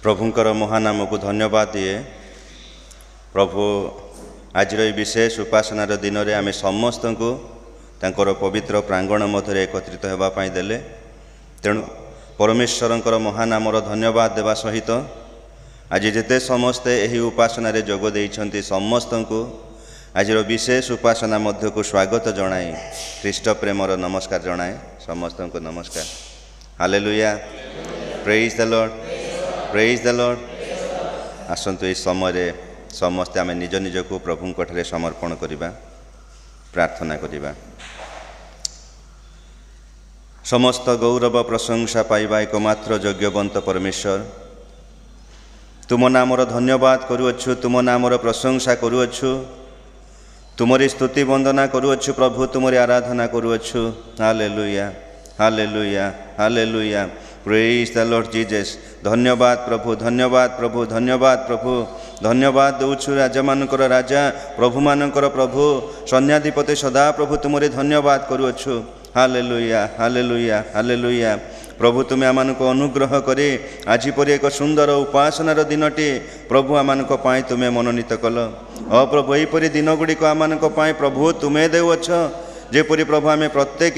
प्रभुंकर महानाम को धन्यवाद दिए। प्रभु आज विशेष उपासनार दिन में आम समस्त को तांकर पवित्र प्रांगण मध्य एकत्रित होगापाई देले। तेणु परमेश्वरंकर महानामर धन्यवाद देवा सहित आज जिते समस्ते यही उपासना जोग देइछंती समस्त को आज विशेष उपासना मध्य को स्वागत जनाए ख्रीष्ट प्रेमर नमस्कार जनाए। समस्त को नमस्कार। Hallelujah, praise the Lord, praise the Lord. आसंतु इस समय समस्ते आम निज निज को प्रभु ठारे समर्पण करिबा, प्रार्थना करिबा। समस्त गौरव प्रशंसा पाइबा एकमात्र योग्यवंत परमेश्वर, तुम नामर धन्यवाद करुअछु, तुम नामर प्रशंसा करुअछु, तुमरी स्तुति वंदना करुअछु प्रभु, तुमरी आराधना करुअछु। Hallelujah, hallelujah, hallelujah, praise the Lord Jesus. धन्यवाद प्रभु, धन्यवाद प्रभु, धन्यवाद प्रभु, धन्यवाद दौछु राजा मानकर राजा, प्रभु मानकर प्रभु, सैन्याधिपति सदा प्रभु तुमरे धन्यवाद करुअछु। Hallelujah, hallelujah, hallelujah. प्रभु तुम्हें आमानक अनुग्रह करे आज परी एक सुंदर उपासनार दिनटी प्रभु आमानक पाई तुम्हें मनोनीत कल। प्रभु यहीपरी दिन गुड़िक आमानक पाई प्रभु तुम्हें देउछ। जेपरी प्रभु आम प्रत्येक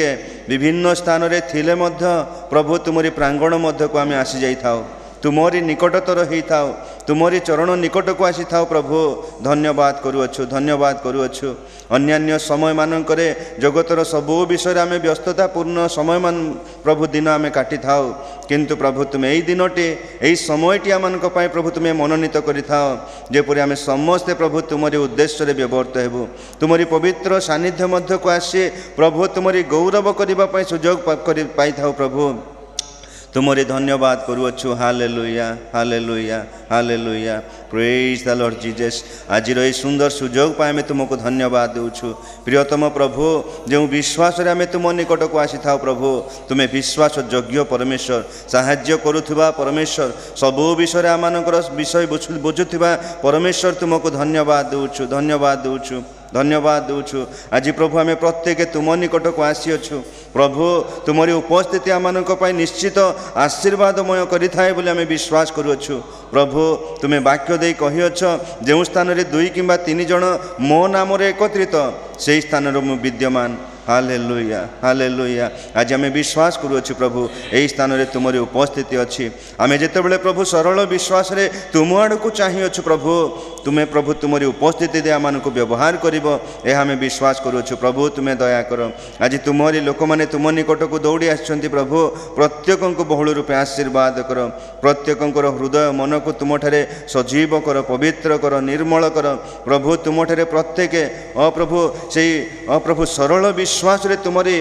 विभिन्न स्थान रे थिले मध्य प्रभु तुमरी प्रांगण मध्य को आम आसी जाई थाओ, तुमरी निकटतर ही थाओ, तुमरी चरण निकट को आसी थाओ प्रभु। धन्यवाद करुअछु, धन्यवाद करुअछु। अन्यान्य समय मानकरे जगतर सबु विषय आम व्यस्ततापूर्ण समय मान प्रभु दिन आम काटी थाओ, किंतु प्रभु तुम्हें यही दिनटी यही समयटी आमानक पाई प्रभु तुम्हें मनोनीत करि थाओ। जेपरि आम समस्ते प्रभु तुमरी उद्देश्य रे व्यवहृत हेबु, तुमरी पवित्र सानिध्य मध्य को आसी प्रभु तुमरी गौरव करिबा पाई सुजोग पाई थाओ प्रभु। तुमरे धन्यवाद करुअछु। Hallelujah, hallelujah, hallelujah, praise the Lord Jesus. आज ये सुंदर सुजोग पाए आम तुमको धन्यवाद देउछु। प्रियतम प्रभु, जो विश्वास रे आम तुम निकट को आसी थाओ प्रभु, तुम्हें विश्वास योग्य परमेश्वर, साहाय्य करुवा परमेश्वर, सबु विषय आमानकर विषय बुझुवा परमेश्वर तुमको धन्यवाद देउछु, धन्यवाद देउछु, धन्यवाद देउछु। आज प्रभु आम प्रत्येक तुम निकट को आसीअछु प्रभु, तुमरी उपस्थिति आमानक पाई निश्चित आशीर्वादमय करिथाए बोली आम विश्वास करुअछु प्रभु। तुम्हें वाक्य दे कहिअछ, जो स्थान रे 2 किंबा 3 जन मो नाम रे एकत्रित से स्थान रे मु विद्यमान। Hallelujah, hallelujah. आज आम विश्वास करुअछु प्रभु, यही स्थान रे तुमरी उपस्थिति अच्छी। आम जितेबले प्रभु सरल विश्वास रे तुम आड़ को चाहिए प्रभु, तुम्हें प्रभु तुमरी उपस्थिति दे आम को व्यवहार करिब, यह आम विश्वास करुअछु प्रभु। तुम्हें दया कर। आज तुमरी लोक मैंने तुम निकट को दौड़ी आछंती प्रभु, प्रत्येक को बहुल रूपे आशीर्वाद कर, प्रत्येक हृदय मन को तुम ठारे सजीव कर, पवित्र कर, निर्मल कर प्रभु। तुम ठारे प्रत्येक प्रभु से प्रभु सरल विश्वास रे तुमरी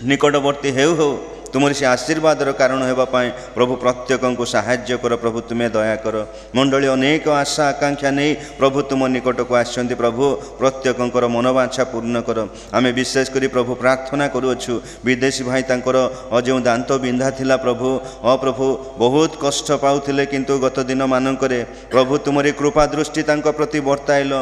निकटवर्ती हो तुमरी से आशीर्वादर कारण होगापाई प्रभु प्रत्येक को साहाय्य कर प्रभु। तुम्हें दया कर। मंडली अनेक आशा आकांक्षा नहीं प्रभु तुम निकट को आसछंती प्रभु, प्रत्येक मनोवांछा पूर्ण कर। आम विशेष करी प्रभु प्रार्थना करुअछु विदेशी भाई तांकर जो दांत बिंधा थिला प्रभु, प्रभु बहुत कष्ट पाउथिले, किंतु गत दिन मानकरे प्रभु तुमरी कृपा दृष्टि तांको प्रति वर्ताइल।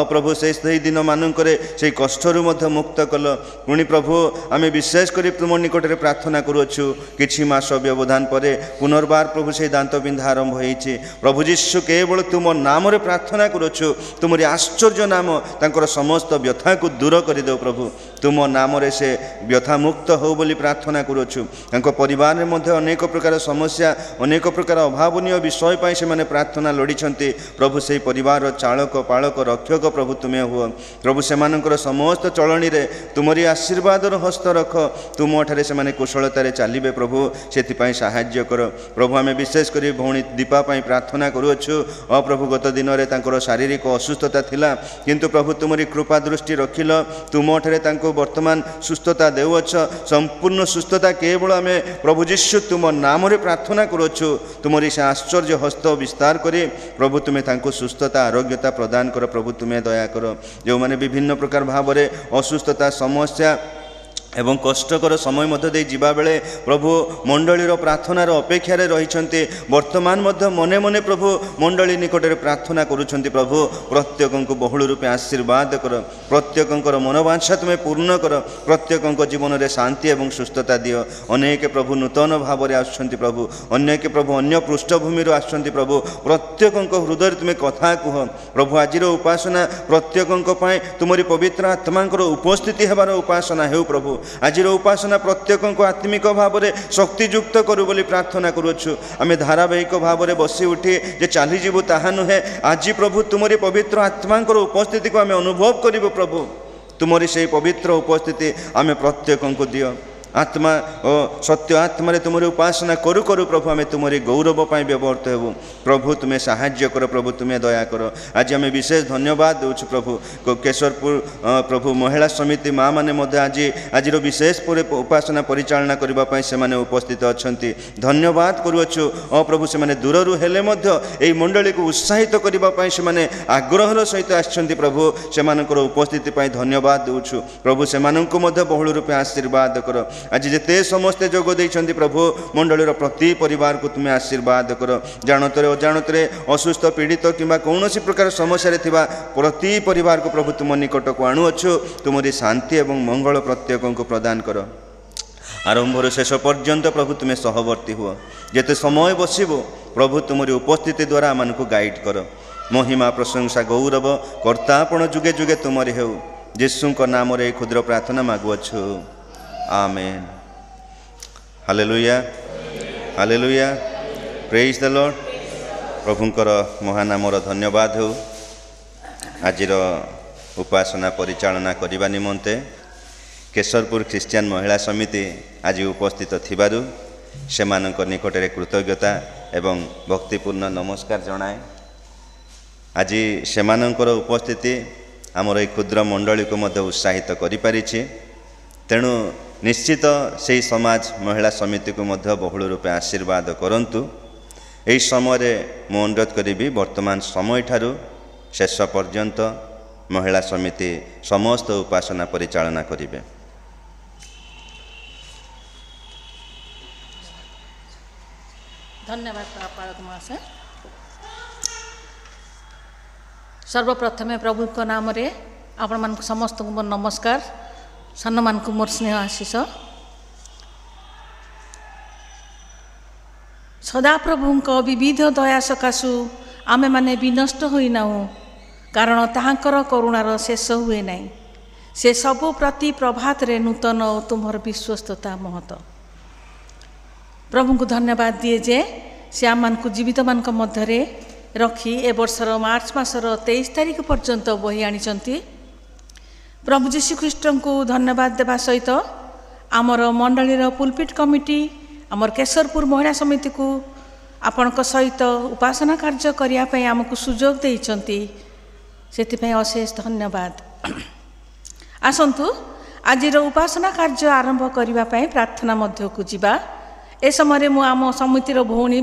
प्रभु से दिन मानकरे से कष्टरू मध्य मुक्त कल। पुणी प्रभु आम विशेष करी तुम निकट रे प्रार्थना करू किछि मास व्यवधान परे पुनर्बार प्रभु से दांत बिंधा आरंभ होइछि प्रभु जीशु। केवल तुम नाम रे प्रार्थना करुछु, तुमरी आश्चर्य नाम तांकर समस्त व्यथा को दूर कर दो प्रभु। तुम नाम रे से व्यथा मुक्त हो बोली प्रार्थना करुछु। तांको परिवार में मध्य अनेक प्रकार समस्या, अनेक प्रकार अभावनीय विषय पाई से माने प्रार्थना लड़ीछंती प्रभु। से परिवार चालक पालक रक्षक प्रभु तुम्हें हुआ प्रभु। सेमानकर समस्त चलनी रे तुमरी आशीर्वादर हस्त रख, तुम ठारे से माने कुशलता चलिए प्रभु, से साहाय्य कर प्रभु। आम विशेष कर भौणी दीपा प्रार्थना करुअछु। प्रभु गत दिन में तांकर शारीरिक असुस्थता थिला, किंतु प्रभु तुमरी कृपा दृष्टि रखिल, तुम ठारे तांको वर्तमान सुस्थता देउछ। संपूर्ण सुस्थता केवल आम प्रभु जीशु तुम नाम रे प्रार्थना करुअछु। तुमरी से आश्चर्य हस्त विस्तार करे प्रभु, तुम्हें तांको सुस्थता आरोग्यता प्रदान कर प्रभु। तुम्हें दया कर। जो माने विभिन्न प्रकार भाव में असुस्थता समस्या এবং কষ্টকর সময় মধ্য দিয়ে যা বেড়ে প্রভু মণ্ডলীর প্রার্থনার অপেক্ষার রয়েছেন বর্তমান মধ্যে মনে মনে প্রভু মণ্ডলী নিকটরে প্রার্থনা করছেন প্রভু প্রত্যেকଙ୍କୁ বহুল রূপে আশীর্বাদ কর প্রত্যেকଙ୍କର মনোবাঞ্ছা তুমি পূর্ণ কর প্রত্যেকଙ୍କ জীবনের শান্তি এবং সুস্থতা দিও অনেক প্রভু নূতন ভাবে আসছেন প্রভু অনেক প্রভু অন্য পৃষ্ঠভূমির আসছেন প্রভু প্রত্যেকଙ୍କ হৃদয় তুমি কথা কুহ প্রভু আজির উপাসনা প্রত্যেকଙ୍କ পাই তোমার পবিত্র আত্মাঙ্কর উপস্থিতি হবার উপাসনা হেউ প্রভু আজির উপাসনা প্রত্যেকଙ୍କୁ আত্মিক ভাবে শক্তিযুক্ত করু বলে প্রার্থনা করুছু আমি ধারাবাহিক ভাবে বসি উঠি যে চালিযু তাহা নুহে আজি প্রভু তোমার পবিত্র আত্মাঙ্কর উপস্থিতি আমি অনুভব করবু প্রভু তোমার সেই পবিত্র উপস্থিতি আমি প্রত্যেকଙ୍କୁ দিও आत्मा ओ सत्य आत्मा तुम उपासना करू करू प्रभु आम तुम गौरव पर व्यवहृत हेबू प्रभु तुम्हें साहाय्य कर प्रभु तुम्हें दया कर आज आम विशेष धन्यवाद दूँ प्रभु केशरपुर प्रभु महिला समिति माँ मैंने आज आज विशेष उपासना परिचालना करने से उपस्थित अच्छा धन्यवाद करुचु प्रभु से दूर हेले यही मंडली को उत्साहित करने से आग्रहर सहित आछंती प्रभु से उपस्थिति धन्यवाद दूँ प्रभु से बहुल रूपे आशीर्वाद कर आज जिते समस्ते जोग देइछन्ति प्रभु मंडलीर प्रति परिवार को तुम्हें आशीर्वाद कर जानतरे अजाणतरे असुस्थ पीड़ित किंबा कौन प्रकार समस्या थिबा प्रति परिवार को प्रभु तुम निकट को आणुअछु तुमरी शांति एवं मंगल प्रत्येक को प्रदान कर आरंभर शेष पर्यंत प्रभु तुम्हें सहवर्ती हुआ जेते समय बसिबो प्रभु तुमरी उपस्थिति द्वारा आम को गाइड कर महिमा प्रशंसा गौरव कर्तापण जुगे जुगे तुमरी हेउ यीशु नाम रे क्षुद्र प्रार्थना मागुअछु amen hallelujah hallelujah praise the Lord प्रभुंकर महानामर धन्यवाद हो आजिर उपासना परिचालना करने निमंते केशरपुर ख्रिस्टियान महिला समिति आज उपस्थित थिबारु सेमानंक निकटरे कृतज्ञता एवं भक्तिपूर्ण नमस्कार जनाए आज सेमानंकर उपस्थिति आमर क्षुद्र मंडली को मध्य उत्साहित करि पारिछि तेणु निश्चित से समाज महिला समिति को मध्य बहुल रूपे आशीर्वाद करंतु यही समय मु अनुरोध करी वर्तमान समय ठारू शेष पर्यंत महिला समिति समस्त उपासना परिचालना करिवे। धन्यवाद पालक महाशय। सर्वप्रथमे प्रभु को नाम रे आपण मान समस्त को नमस्कार सान मान को मोर स्नेह आशीष सदा प्रभुंक विविध दया सकाशु आमे माने विनष्ट होई नाउ कारण ताहांकर करुणार शेष हुए नाही से सबु प्रति प्रभात रे नूतन और तुमर विश्वस्तता महत प्रभु को धन्यवाद दिए जे से आम मान को जीवित मान मध्य रखी ए वर्षर मार्च मासर 23 तारिख पर्यंत बही आनिचंती प्रभु जीशु ख्रीष्ट को धन्यवाद देवा सहित आमर मंडलीर पुलपिट कमिटी आमर केशरपुर महिला समिति को आपण सहित उपासना कार्य करने आमको सुजोग देइचंती सेतिपई अशेष धन्यवाद। आसंतु आजिर उपासना कार्य आरंभ करने प्रार्थना मध्य को जीवा ए समय मु आम समितिर भौणी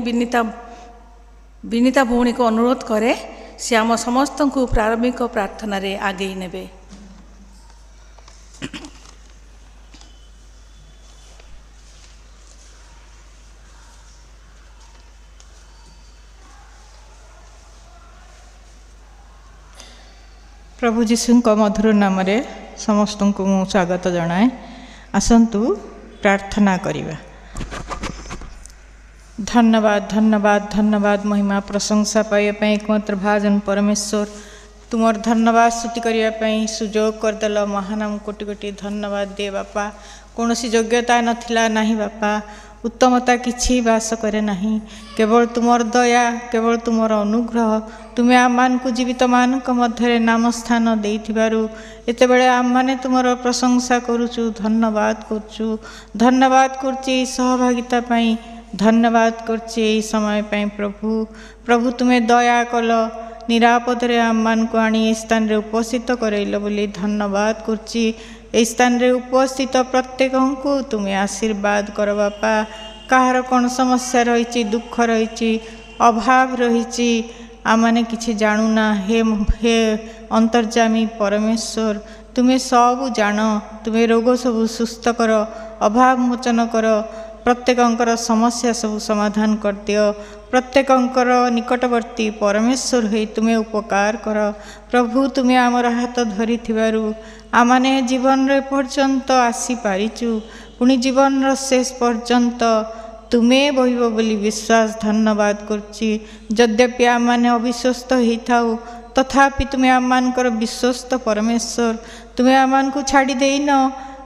विनीता भौणी को अनुरोध करे से आम समस्त को प्रारंभिक प्रार्थना रे आगे नेबे। प्रभु जीशु मधुर नाम रे समस्त को मु स्वागत जनाए। आसंतु प्रार्थना करिबा। धन्यवाद धन्यवाद धन्यवाद महिमा प्रशंसा पाइबा एकमात्र भाजन परमेश्वर तुमर धन्यवाद स्तुति करने सुजोग करदेल महानाम कोटि कोटि धन्यवाद दे बापा कौन योग्यता नथिला नहीं बापा उत्तमता किछि बास करे नहीं केवल तुमर दया केवल तुमर अनुग्रह तुम्हें आम मान को जीवित मान मध्य नाम स्थान देइथिबारु एते बेले आम माने तुमर प्रशंसा करूचु धन्यवाद करूचु धन्यवाद करछि सहभागिता पाई धन्यवाद करछि समय पाई प्रभु प्रभु तुम्हें दया कल निरापद रे आम मान को आनी स्थान रे उपस्थित करैल बोली धन्यवाद करछि ए स्थान रे उपस्थित प्रत्येक को तुम्हें आशीर्वाद कर बापा कहार कौन समस्या रही दुख रही अभाव रही आम माने किछि जानुना हे हे अंतर्जामी परमेश्वर तुम्हें सबू जान, तुम्हें रोग सबू सुस्थ कर, अभाव मोचन कर, प्रत्येकंकर समस्या सब समाधान कर दियो। प्रत्येकंकर निकटवर्ती परमेश्वर हो तुम्हें उपकार कर। प्रभु तुम्हें आमर हाथ धरी आमाने जीवन रे पर्यंत आसी पारिचु, पुणी जीवन शेष पर्यंत तुम्हें बहिब बोली विश्वास धन्यवाद करछि। यद्यपि आमाने अविश्वस्त होता तथापि तुम्हें आमर विश्वस्त परमेश्वर, तुम्हें आमान को छाड़ी देन।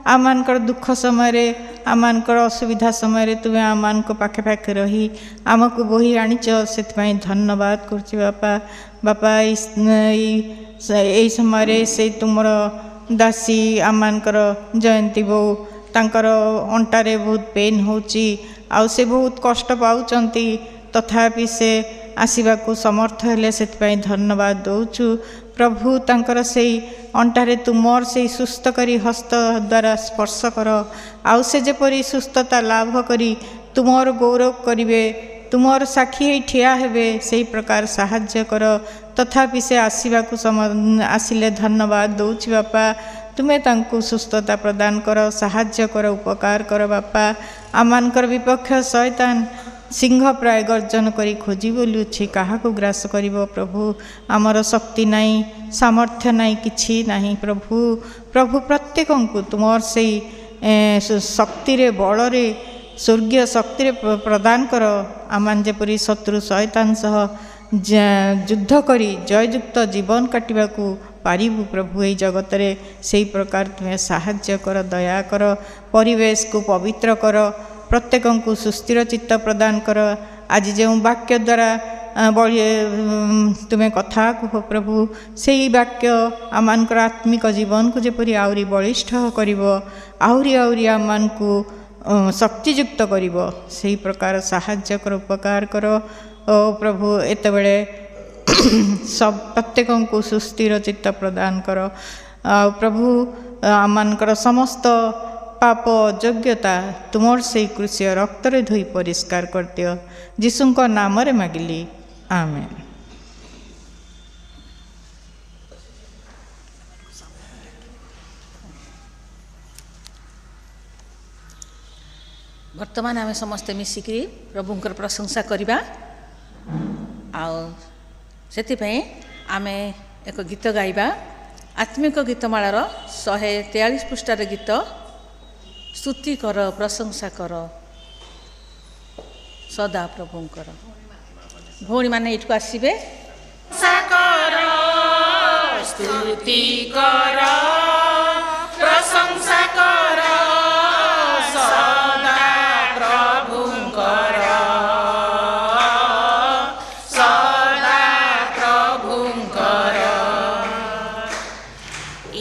आमानकर दुख समय, आमानकर असुविधा समय तुम्हें आमान को पाखे पाखे रही आमको बोही आनीच, से धन्यवाद करछि बापा। बापा यही समय से तुमर दासी आमानकर जयंती बो तांकर अंटारे बहुत पेन होची, आउ से बहुत कष्ट पाउचंती, तथापि से आसवाक समर्थ हेले से धन्यवाद दौचु। प्रभु तांकर से अंटारे तुमर से सुस्थ करी हस्त द्वारा स्पर्श कर, आउ से जेपरी सुस्थता लाभ करी तुमर गौरव करिवे, तुमर साक्षी ठिया हेबे, से प्रकार साहाय्य कर। तथापि से आसवाक आसिले धन्यवाद दौछि बापा। तुम्हें तांकु सुस्थता प्रदान कर, साहाय्य कर, उपकार कर बापा। आमानकर विपक्ष शैतान सिंह प्राय गर्जन करी खोजी बोलुछि, क्या ग्रास करिवो प्रभु? आमर शक्ति नाई, सामर्थ्य नाई, किछि नाही प्रभु। प्रभु प्रत्येक को तुमर से शक्ति रे बल रे स्वर्गीय शक्ति रे प्रदान कर। आमान जेपरी शत्रु शैतान सह युद्ध करी जययुक्त जीवन काटिबाकू पारिबु प्रभु यही जगत रे, से प्रकार तुम्हें साहाय्य कर, दया कर, परिवेश को पवित्र कर, प्रत्येक को सुस्थिर चित्त प्रदान कर। आज जो वाक्य द्वारा तुम्हें कथा कह प्रभु, से वाक्य आमानकर आत्मिक जीवन को जेपरी आउरी बलिष्ठ करिवो, आउरी आउरी आमान को शक्तियुक्त करिवो, से प्रकार साहाय्य कर, उपकार कर। ओ प्रभु एत बेले सब प्रत्येक को सुस्थिर चित्त प्रदान कर। प्रभु आमानकर समस्त पाप योग्यता तुमर से कृष्य रक्त रे धोई परिष्कार कर दियो। यीशुंक नाम रे मागिली, आमेन। वर्तमान आम समस्ते मिसिकी प्रभुंकर प्रशंसा करिबा। से आम एक गीत गाइबा, आत्मिक गीतमालार 143 पृष्ठार गीत, स्तुति कर, प्रशंसा कर सदा प्रभुंकर। भौणी माने इटको आसीबे, स्तुति कर, प्रशंसा कर सदा प्रभुंकर, सदा प्रभुंकर।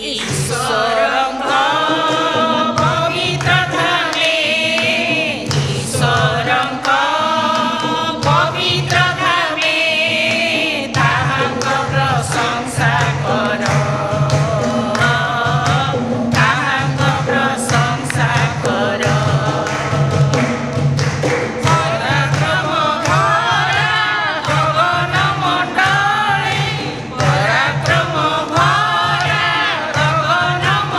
ईश्वरंक पवित्र धामे, ईश्वरंक पवित्र धामे ताहांक प्रशंसा कर, ताहांक प्रशंसा कर। पराक्रम भरा गगन मण्डले, पराक्रम भरा गगन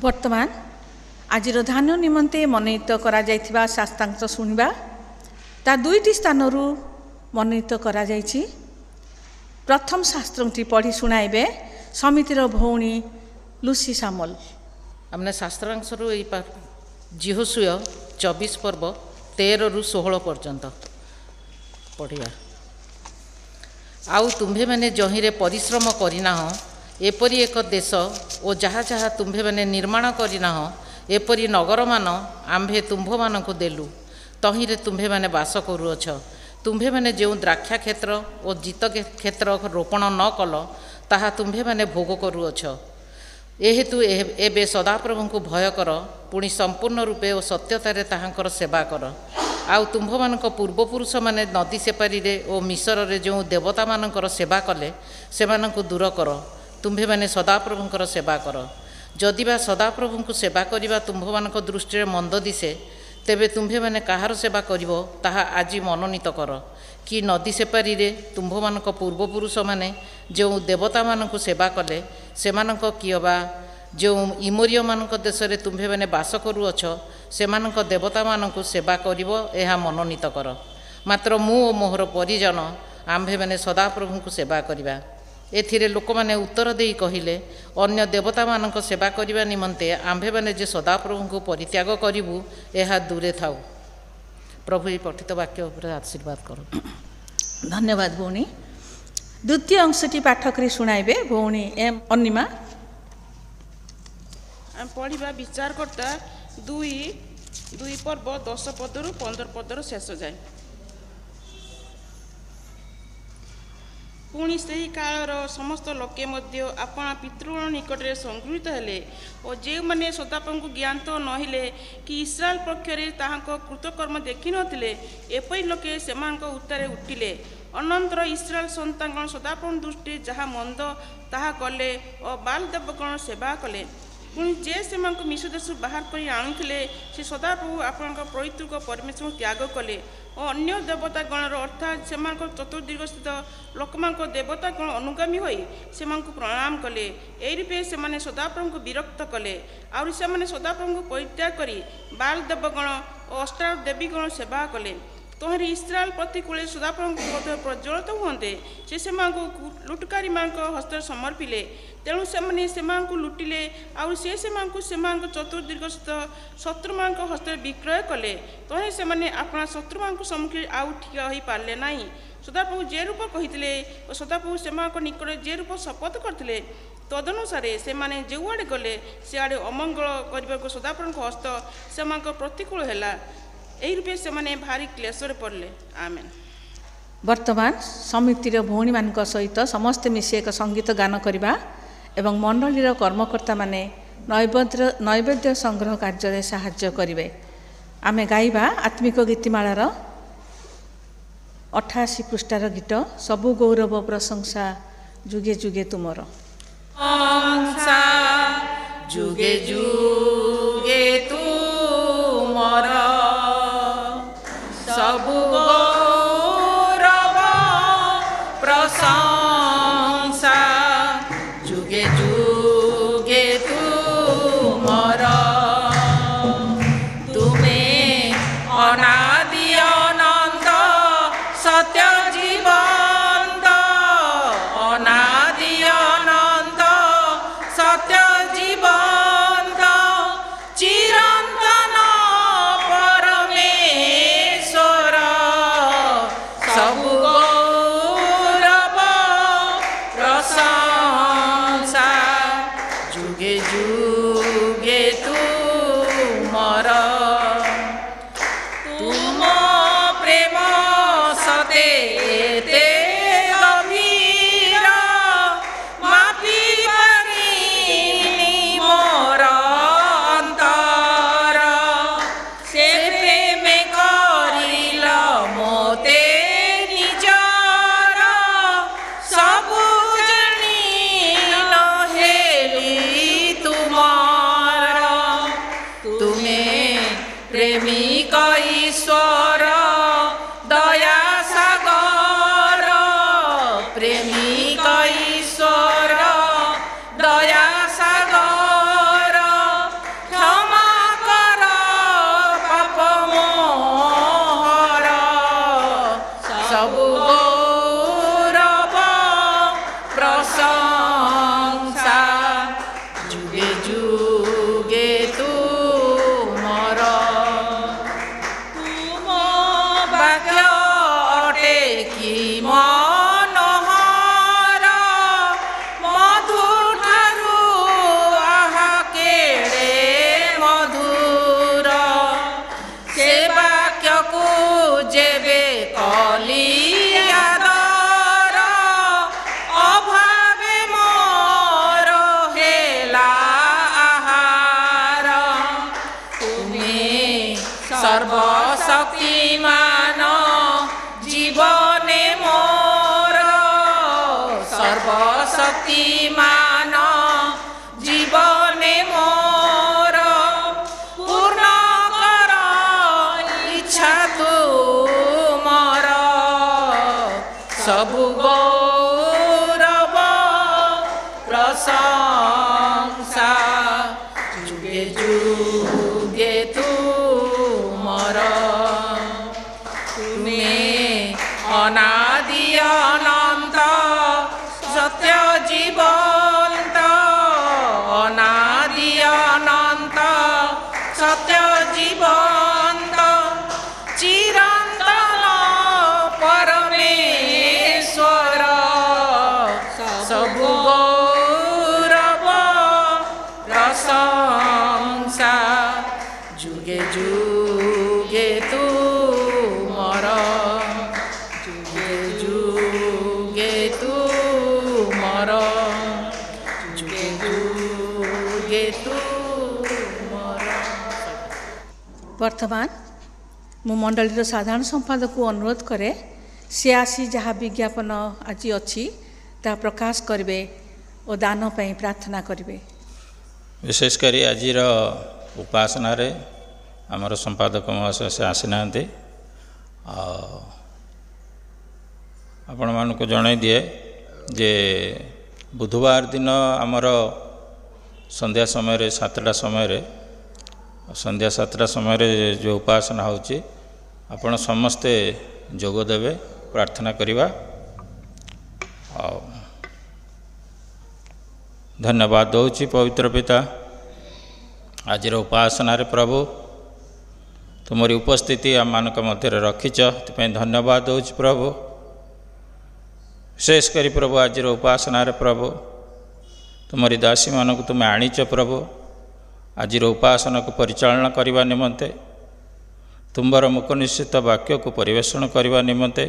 ବର୍ତ୍ତମାନ ଆଜିର ଧ୍ୟାନ ନିମନ୍ତେ ମନୋନୀତ କରାଯାଇଥିବା ଶାସ୍ତ୍ରାଂଶ ଶୁଣିବା। ତା ଦୁଇଟି ସ୍ଥାନରୁ ମନୋନୀତ କରାଯାଇଛି। ପ୍ରଥମ ଶାସ୍ତ୍ରଟି ପଢ଼ି ଶୁଣାଇବେ ସମିତିର ଭଉଣୀ ଲୁସି ସାମଲ। हमने शास्त्रांश जिहोशुय 24 पर्व 13 ରୁ 16 पर्यंत पढ़िया। आउ तुम्भे मैंने जहीरे परिश्रम करना एपरी एक देश और जहाँ जहाँ तुम्भे मैंने निर्माण करना एपरी नगर मान आम्भे तुम्भ मान को देलु तहीरे तुम्भे मैंने बास करुअछ। तुम्भे मैंने जो द्राक्षा क्षेत्र और जीत क्षेत्र रोपण न कल ताहा तुम्भे मैंने भोग करुअछ। एहेतु एबे सदाप्रभु को भय कर पुणी संपूर्ण रूपे और सत्यतारे ताहांकर सेवा कर। आउ तुम्भ मानक पूर्वपुरुष माने नदी सेपारी रे और मिसर रे जो देवता मानकर सेवा कले सेमानंकु दूर कर। तुम्भे माने सदाप्रभुंकर सेवा कर। जदिबा सदाप्रभु को सेवा करिबा तुम्भ मानक दृष्टि मंद दिसे तेबे तुम्भे माने काहार सेवा करिवो ताहा आजि मनोनीत कर। कि नदी सेपारी रे तुम्भ मानक पूर्वपुरुष माने जो देवता मानक सेवा कले सेमानक कियबा जो इमोरिय मानक देश रे तुम्भे माने बास करुअछ सेमानक देवता मानक सेवा करिवो एहा मनोनीत कर। मात्र मु ओ मोहर परिजन आम्भे माने सदाप्रभु को सेवा करिबा। एथिरे लोक माने उत्तर देई कहिले अन्य देवता मानक सेवा करिबा निमंते आम्भे माने जे सदाप्रभु को परित्याग करिवु एहा दूरे थाउ। प्रभु ये पठित वाक्य उपर आशीर्वाद करो। धन्यवाद भौणी। द्वितीय अंशटी पाठकरी शुणाइबे भौणी एम अन्निमा। आम पढ़ा विचारकर्ता 2 पर्व 10 पदरू 15 पदर शेष जाए। पुणी से ही कालर समस्त लोके मध्य आपणा पितृगण निकटरे संगृहीत हेले और जे माने सदाप्रभु ज्ञान तो नहिले कि इस्राएल पक्षरे ताहांको कृतकर्म देखि नथिले एपरि लोके सेमानक उत्तरे उठिले। अनंतर इस्राएल सन्तानगण सदाप्रभु दृष्टि जहाँ मंद ताहा कले और बाल देवगण सेवा कले। पुणी जे सेमानक मिश्र देश बाहर कर आणुथिले से सदाप्रभु आपणक पवित्रक परमेश्वर त्याग कले और अन्य देवतागणर अर्थात सेमानक चतुर्दिग स्थित लोकमानक देवतागण अनुगामी होई सेमानक प्रणाम कले। एई रूपे सेमाने सदाप्रभु को विरक्त कले आउरी सेमाने सदाप्रभु को परित्याग करी बाल देवगण और अष्टार देवीगण सेवा कले। तोहरी इस्राएल प्रतिकूल सदाप्रभु प्रज्वलित हुए से लुटकारी मान हस्त समर्पिले। तेणु से लुटिले आउ से चतुर्दिग स्थित शत्रु मान हस्त विक्रय कले। तहे से अपना शत्रु मान सम्मुखीन आउ ठीक हो पारे ना। सदाप्रभु जे रूप कही और सदाप्रभु से निकट जे रूप शपथ करते तदनुसार से जो आड़े गले से आड़े अमंगल करने को सदाप्रभु हस्त से प्रतिकूल है। यही रूपे से भारी क्लेशर पड़े। आमेन। वर्तमान समितिर भौणी मान सहित समस्ते मिसी एक संगीत गान करवा एवं मंडलीर कर्मकर्ता माने नैवेद्य संग्रह कार्य साहाय्य करेंगे। आमे गाइबा आत्मिक गीतिमालार 88 पृष्ठार गीत सबु गौरव प्रशंसा जुगे जुगे तुमर। जुगे जुगे तुमर सबु गौरव प्रशंसा जुगे जुगे तुमर। तुमे अनादि अनंत सत्य जीवंत अनादि अनंत सत्य जीवंत चिरंतन परमेश्वर सबु गौरव प्रशंसा जुगे जुगे तुमर। तुम प्रेम सते ते गभीर मापी पारिनी मोर अंतर से प्रेम करिल मोते निजर सबु जानी नहेली तुमार। तुमे प्रेमिक ईश्वर दया सागर प्रेमिक ईश्वर दया सागर সর্বশক্তিমান জীবনে মোর সর্বশক্তিমান জীবনে মোর পূর্ণ কর ইচ্ছা তুমর সবু গৌরব প্রশংসা যুগে যুগে তুমর তুমি অনাদি অনন্ত সত্য জীবন্ত অনাদি অনন্ত সত্য জীবন্ত চিরন্তন পরমেশ্বর সবু গৌরব প্রশংসা যুগে যুগে তুমর যুগে যুগে তুমর যুগে যুগে তুମର। ବର୍ତ୍ତମାନ ମୁଁ ମଣ୍ଡଳୀର ସାଧାରଣ ସମ୍ପାଦକକୁ ଅନୁରୋଧ କରେ ସେ ଆସି ଯାହା ବିଜ୍ଞାପନ ଆଜି ଅଛି ତାହା ପ୍ରକାଶ କରିବେ ଓ ଦାନ ପାଇଁ ପ୍ରାର୍ଥନା କରିବେ। ବିଶେଷ କରି ଆଜିର ଉପାସନାରେ ଆମର ସମ୍ପାଦକ ମହାଶୟ ସେ ଆସିନାହାନ୍ତି। ଆଉ ଆପଣମାନଙ୍କୁ ଜଣାଇ ଦିଏ ଯେ ବୁଧବାର ଦିନ ଆମର ସନ୍ଧ୍ୟା ସମୟରେ 7ଟା ସମୟରେ ସନ୍ଧ୍ୟା 7ଟା ସମୟରେ ଯେଉଁ ଉପାସନା ହେଉଛି ଆପଣ ସମସ୍ତେ ଯୋଗ ଦେବେ, ପ୍ରାର୍ଥନା କରିବା। ଆଉ ଧନ୍ୟବାଦ ଦେଉଛି ପବିତ୍ର ପିତା ଆଜିର ଉପାସନାରେ ପ୍ରଭୁ ତୁମରି ଉପସ୍ଥିତି ଆମମାନଙ୍କ ମଧ୍ୟରେ ରଖିଛ, ସେଥିପାଇଁ ଧନ୍ୟବାଦ ଦେଉଛି ପ୍ରଭୁ। ବିଶେଷ କରି ପ୍ରଭୁ ଆଜିର ଉପାସନାରେ ପ୍ରଭୁ ତୁମରି ଦାସୀମାନଙ୍କୁ ତୁମେ ଆଣିଛ ପ୍ରଭୁ ଆଜିର ଉପାସନାକୁ ପରିଚାଳନା କରିବା ନିମନ୍ତେ, ତୁମର ମୁଖ ନିଶ୍ଚିତ ବାକ୍ୟକୁ ପରିବେଷଣ କରିବା ନିମନ୍ତେ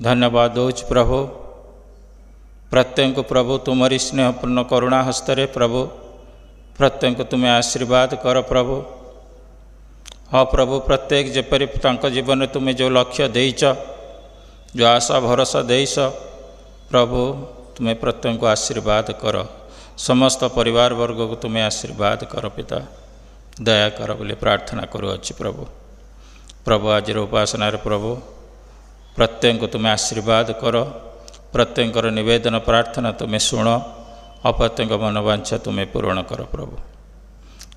ଧନ୍ୟବାଦ ଦେଉଛି ପ୍ରଭୁ। ପ୍ରତ୍ୟେକଙ୍କୁ ପ୍ରଭୁ ତୁମରି ସ୍ନେହପୂର୍ଣ୍ଣ କରୁଣା ହସ୍ତରେ ପ୍ରଭୁ ପ୍ରତ୍ୟେକଙ୍କୁ ତୁମେ ଆଶୀର୍ବାଦ କର ପ୍ରଭୁ। ହଁ ପ୍ରଭୁ, ପ୍ରତ୍ୟେକ ଯେପରି ତାଙ୍କ ଜୀବନରେ ତୁମେ ଯେଉଁ ଲକ୍ଷ୍ୟ ଦେଇଛ, ଯେଉଁ ଆଶା ଭରସା ଦେଇଛ ପ୍ରଭୁ, ତୁମେ ପ୍ରତ୍ୟେକଙ୍କୁ ଆଶୀର୍ବାଦ କର। ସମସ୍ତ ପରିବାର ବର୍ଗକୁ ତୁମେ ଆଶୀର୍ବାଦ କର ପିତା, ଦୟା କର ବୋଲି ପ୍ରାର୍ଥନା କରୁଅଛି ପ୍ରଭୁ। ପ୍ରଭୁ ଆଜିର ଉପାସନାରେ ପ୍ରଭୁ ପ୍ରତ୍ୟେକଙ୍କୁ ତୁମେ ଆଶୀର୍ବାଦ କର, ପ୍ରତ୍ୟେକଙ୍କର ନିବେଦନ ପ୍ରାର୍ଥନା ତୁମେ ଶୁଣ, ଅପ୍ରତ୍ୟେକ ମନୋବାଞ୍ଛା ତୁମେ ପୂରଣ କର ପ୍ରଭୁ।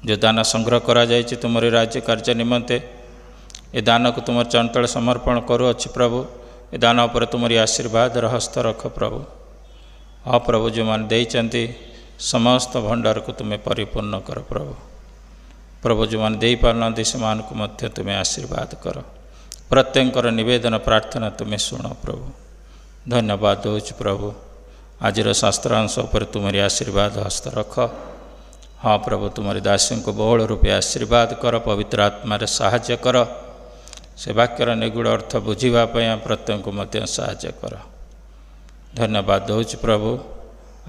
ଯେଉଁ ଦାନ ସଂଗ୍ରହ କରାଯାଇଛି ତୁମରି ରାଜ୍ୟ କାର୍ଯ୍ୟ ନିମନ୍ତେ, ଏ ଦାନକୁ ତୁମର ଚଞ୍ଚଳ ସମର୍ପଣ କରୁଅଛି ପ୍ରଭୁ। ଏ ଦାନ ଉପରେ ତୁମରି ଆଶୀର୍ବାଦର ହସ୍ତ ରଖ ପ୍ରଭୁ। ହଁ ପ୍ରଭୁ, ଯେଉଁମାନେ ଦେଇଛନ୍ତି ସମସ୍ତ ଭଣ୍ଡାରକୁ ତୁମେ ପରିପୂର୍ଣ୍ଣ କର ପ୍ରଭୁ। ପ୍ରଭୁ, ଯେଉଁମାନେ ଦେଇପାରୁନାହାନ୍ତି ସେମାନଙ୍କୁ ମଧ୍ୟ ତୁମେ ଆଶୀର୍ବାଦ କର। ପ୍ରତ୍ୟେକଙ୍କର ନିବେଦନ ପ୍ରାର୍ଥନା ତୁମେ ଶୁଣ ପ୍ରଭୁ। ଧନ୍ୟବାଦ ଦେଉଛି ପ୍ରଭୁ। ଆଜିର ଶାସ୍ତ୍ରାଂଶ ଉପରେ ତୁମରି ଆଶୀର୍ବାଦ ହସ୍ତ ରଖ। ହଁ ପ୍ରଭୁ, ତୁମରି ଦାସୀଙ୍କୁ ବହୁଳ ରୂପେ ଆଶୀର୍ବାଦ କର, ପବିତ୍ର ଆତ୍ମାରେ ସାହାଯ୍ୟ କର। ସେ ବାକ୍ୟର ନିଗୁଡ଼ ଅର୍ଥ ବୁଝିବା ପାଇଁ ପ୍ରତ୍ୟେକଙ୍କୁ ମଧ୍ୟ ସାହାଯ୍ୟ କର। ଧନ୍ୟବାଦ ଦେଉଛି ପ୍ରଭୁ।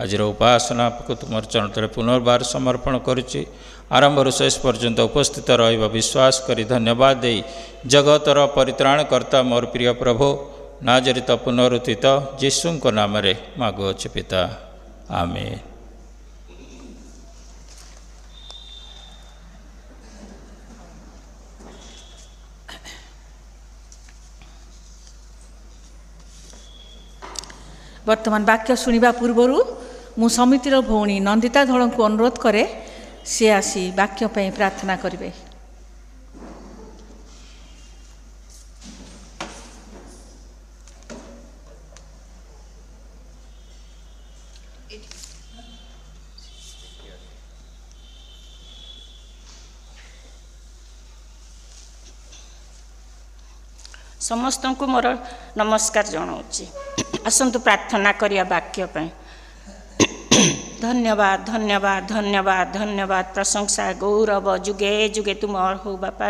ଆଜିର ଉପାସନାକୁ ତୁମର ଚରଣରେ ପୁନର୍ବାର ସମର୍ପଣ କରୁଛି। ଆରମ୍ଭରୁ ଶେଷ ପର୍ଯ୍ୟନ୍ତ ଉପସ୍ଥିତ ରହିବା ବିଶ୍ୱାସ କରି ଧନ୍ୟବାଦ ଦେଇ ଜଗତର ପରିତ୍ରାଣକର୍ତ୍ତା ମୋର ପ୍ରିୟ ପ୍ରଭୁ ନାଜରିତ ପୁନରୁତ୍ଥିତ ଯୀଶୁଙ୍କ ନାମରେ ମାଗୁଅଛି ପିତା, ଆମେନ୍। ବର୍ତ୍ତମାନ ବାକ୍ୟ ଶୁଣିବା ପୂର୍ବରୁ ମୁଁ ସମିତିର ଭଉଣୀ ନନ୍ଦିତା ଧଳଙ୍କୁ ଅନୁରୋଧ କରେ ସେ ଆସି ବାକ୍ୟ ପାଇଁ ପ୍ରାର୍ଥନା କରିବେ। ସମସ୍ତଙ୍କୁ ମୋର ନମସ୍କାର ଜଣାଉଛି। ଆସନ୍ତୁ ପ୍ରାର୍ଥନା କରିବା ବାକ୍ୟ ପାଇଁ। ଧନ୍ୟବାଦ ଧନ୍ୟବାଦ ଧନ୍ୟବାଦ ଧନ୍ୟବାଦ, ପ୍ରଶଂସା ଗୌରବ ଯୁଗେ ଯୁଗେ ତୁମର ହଉ ବାପା।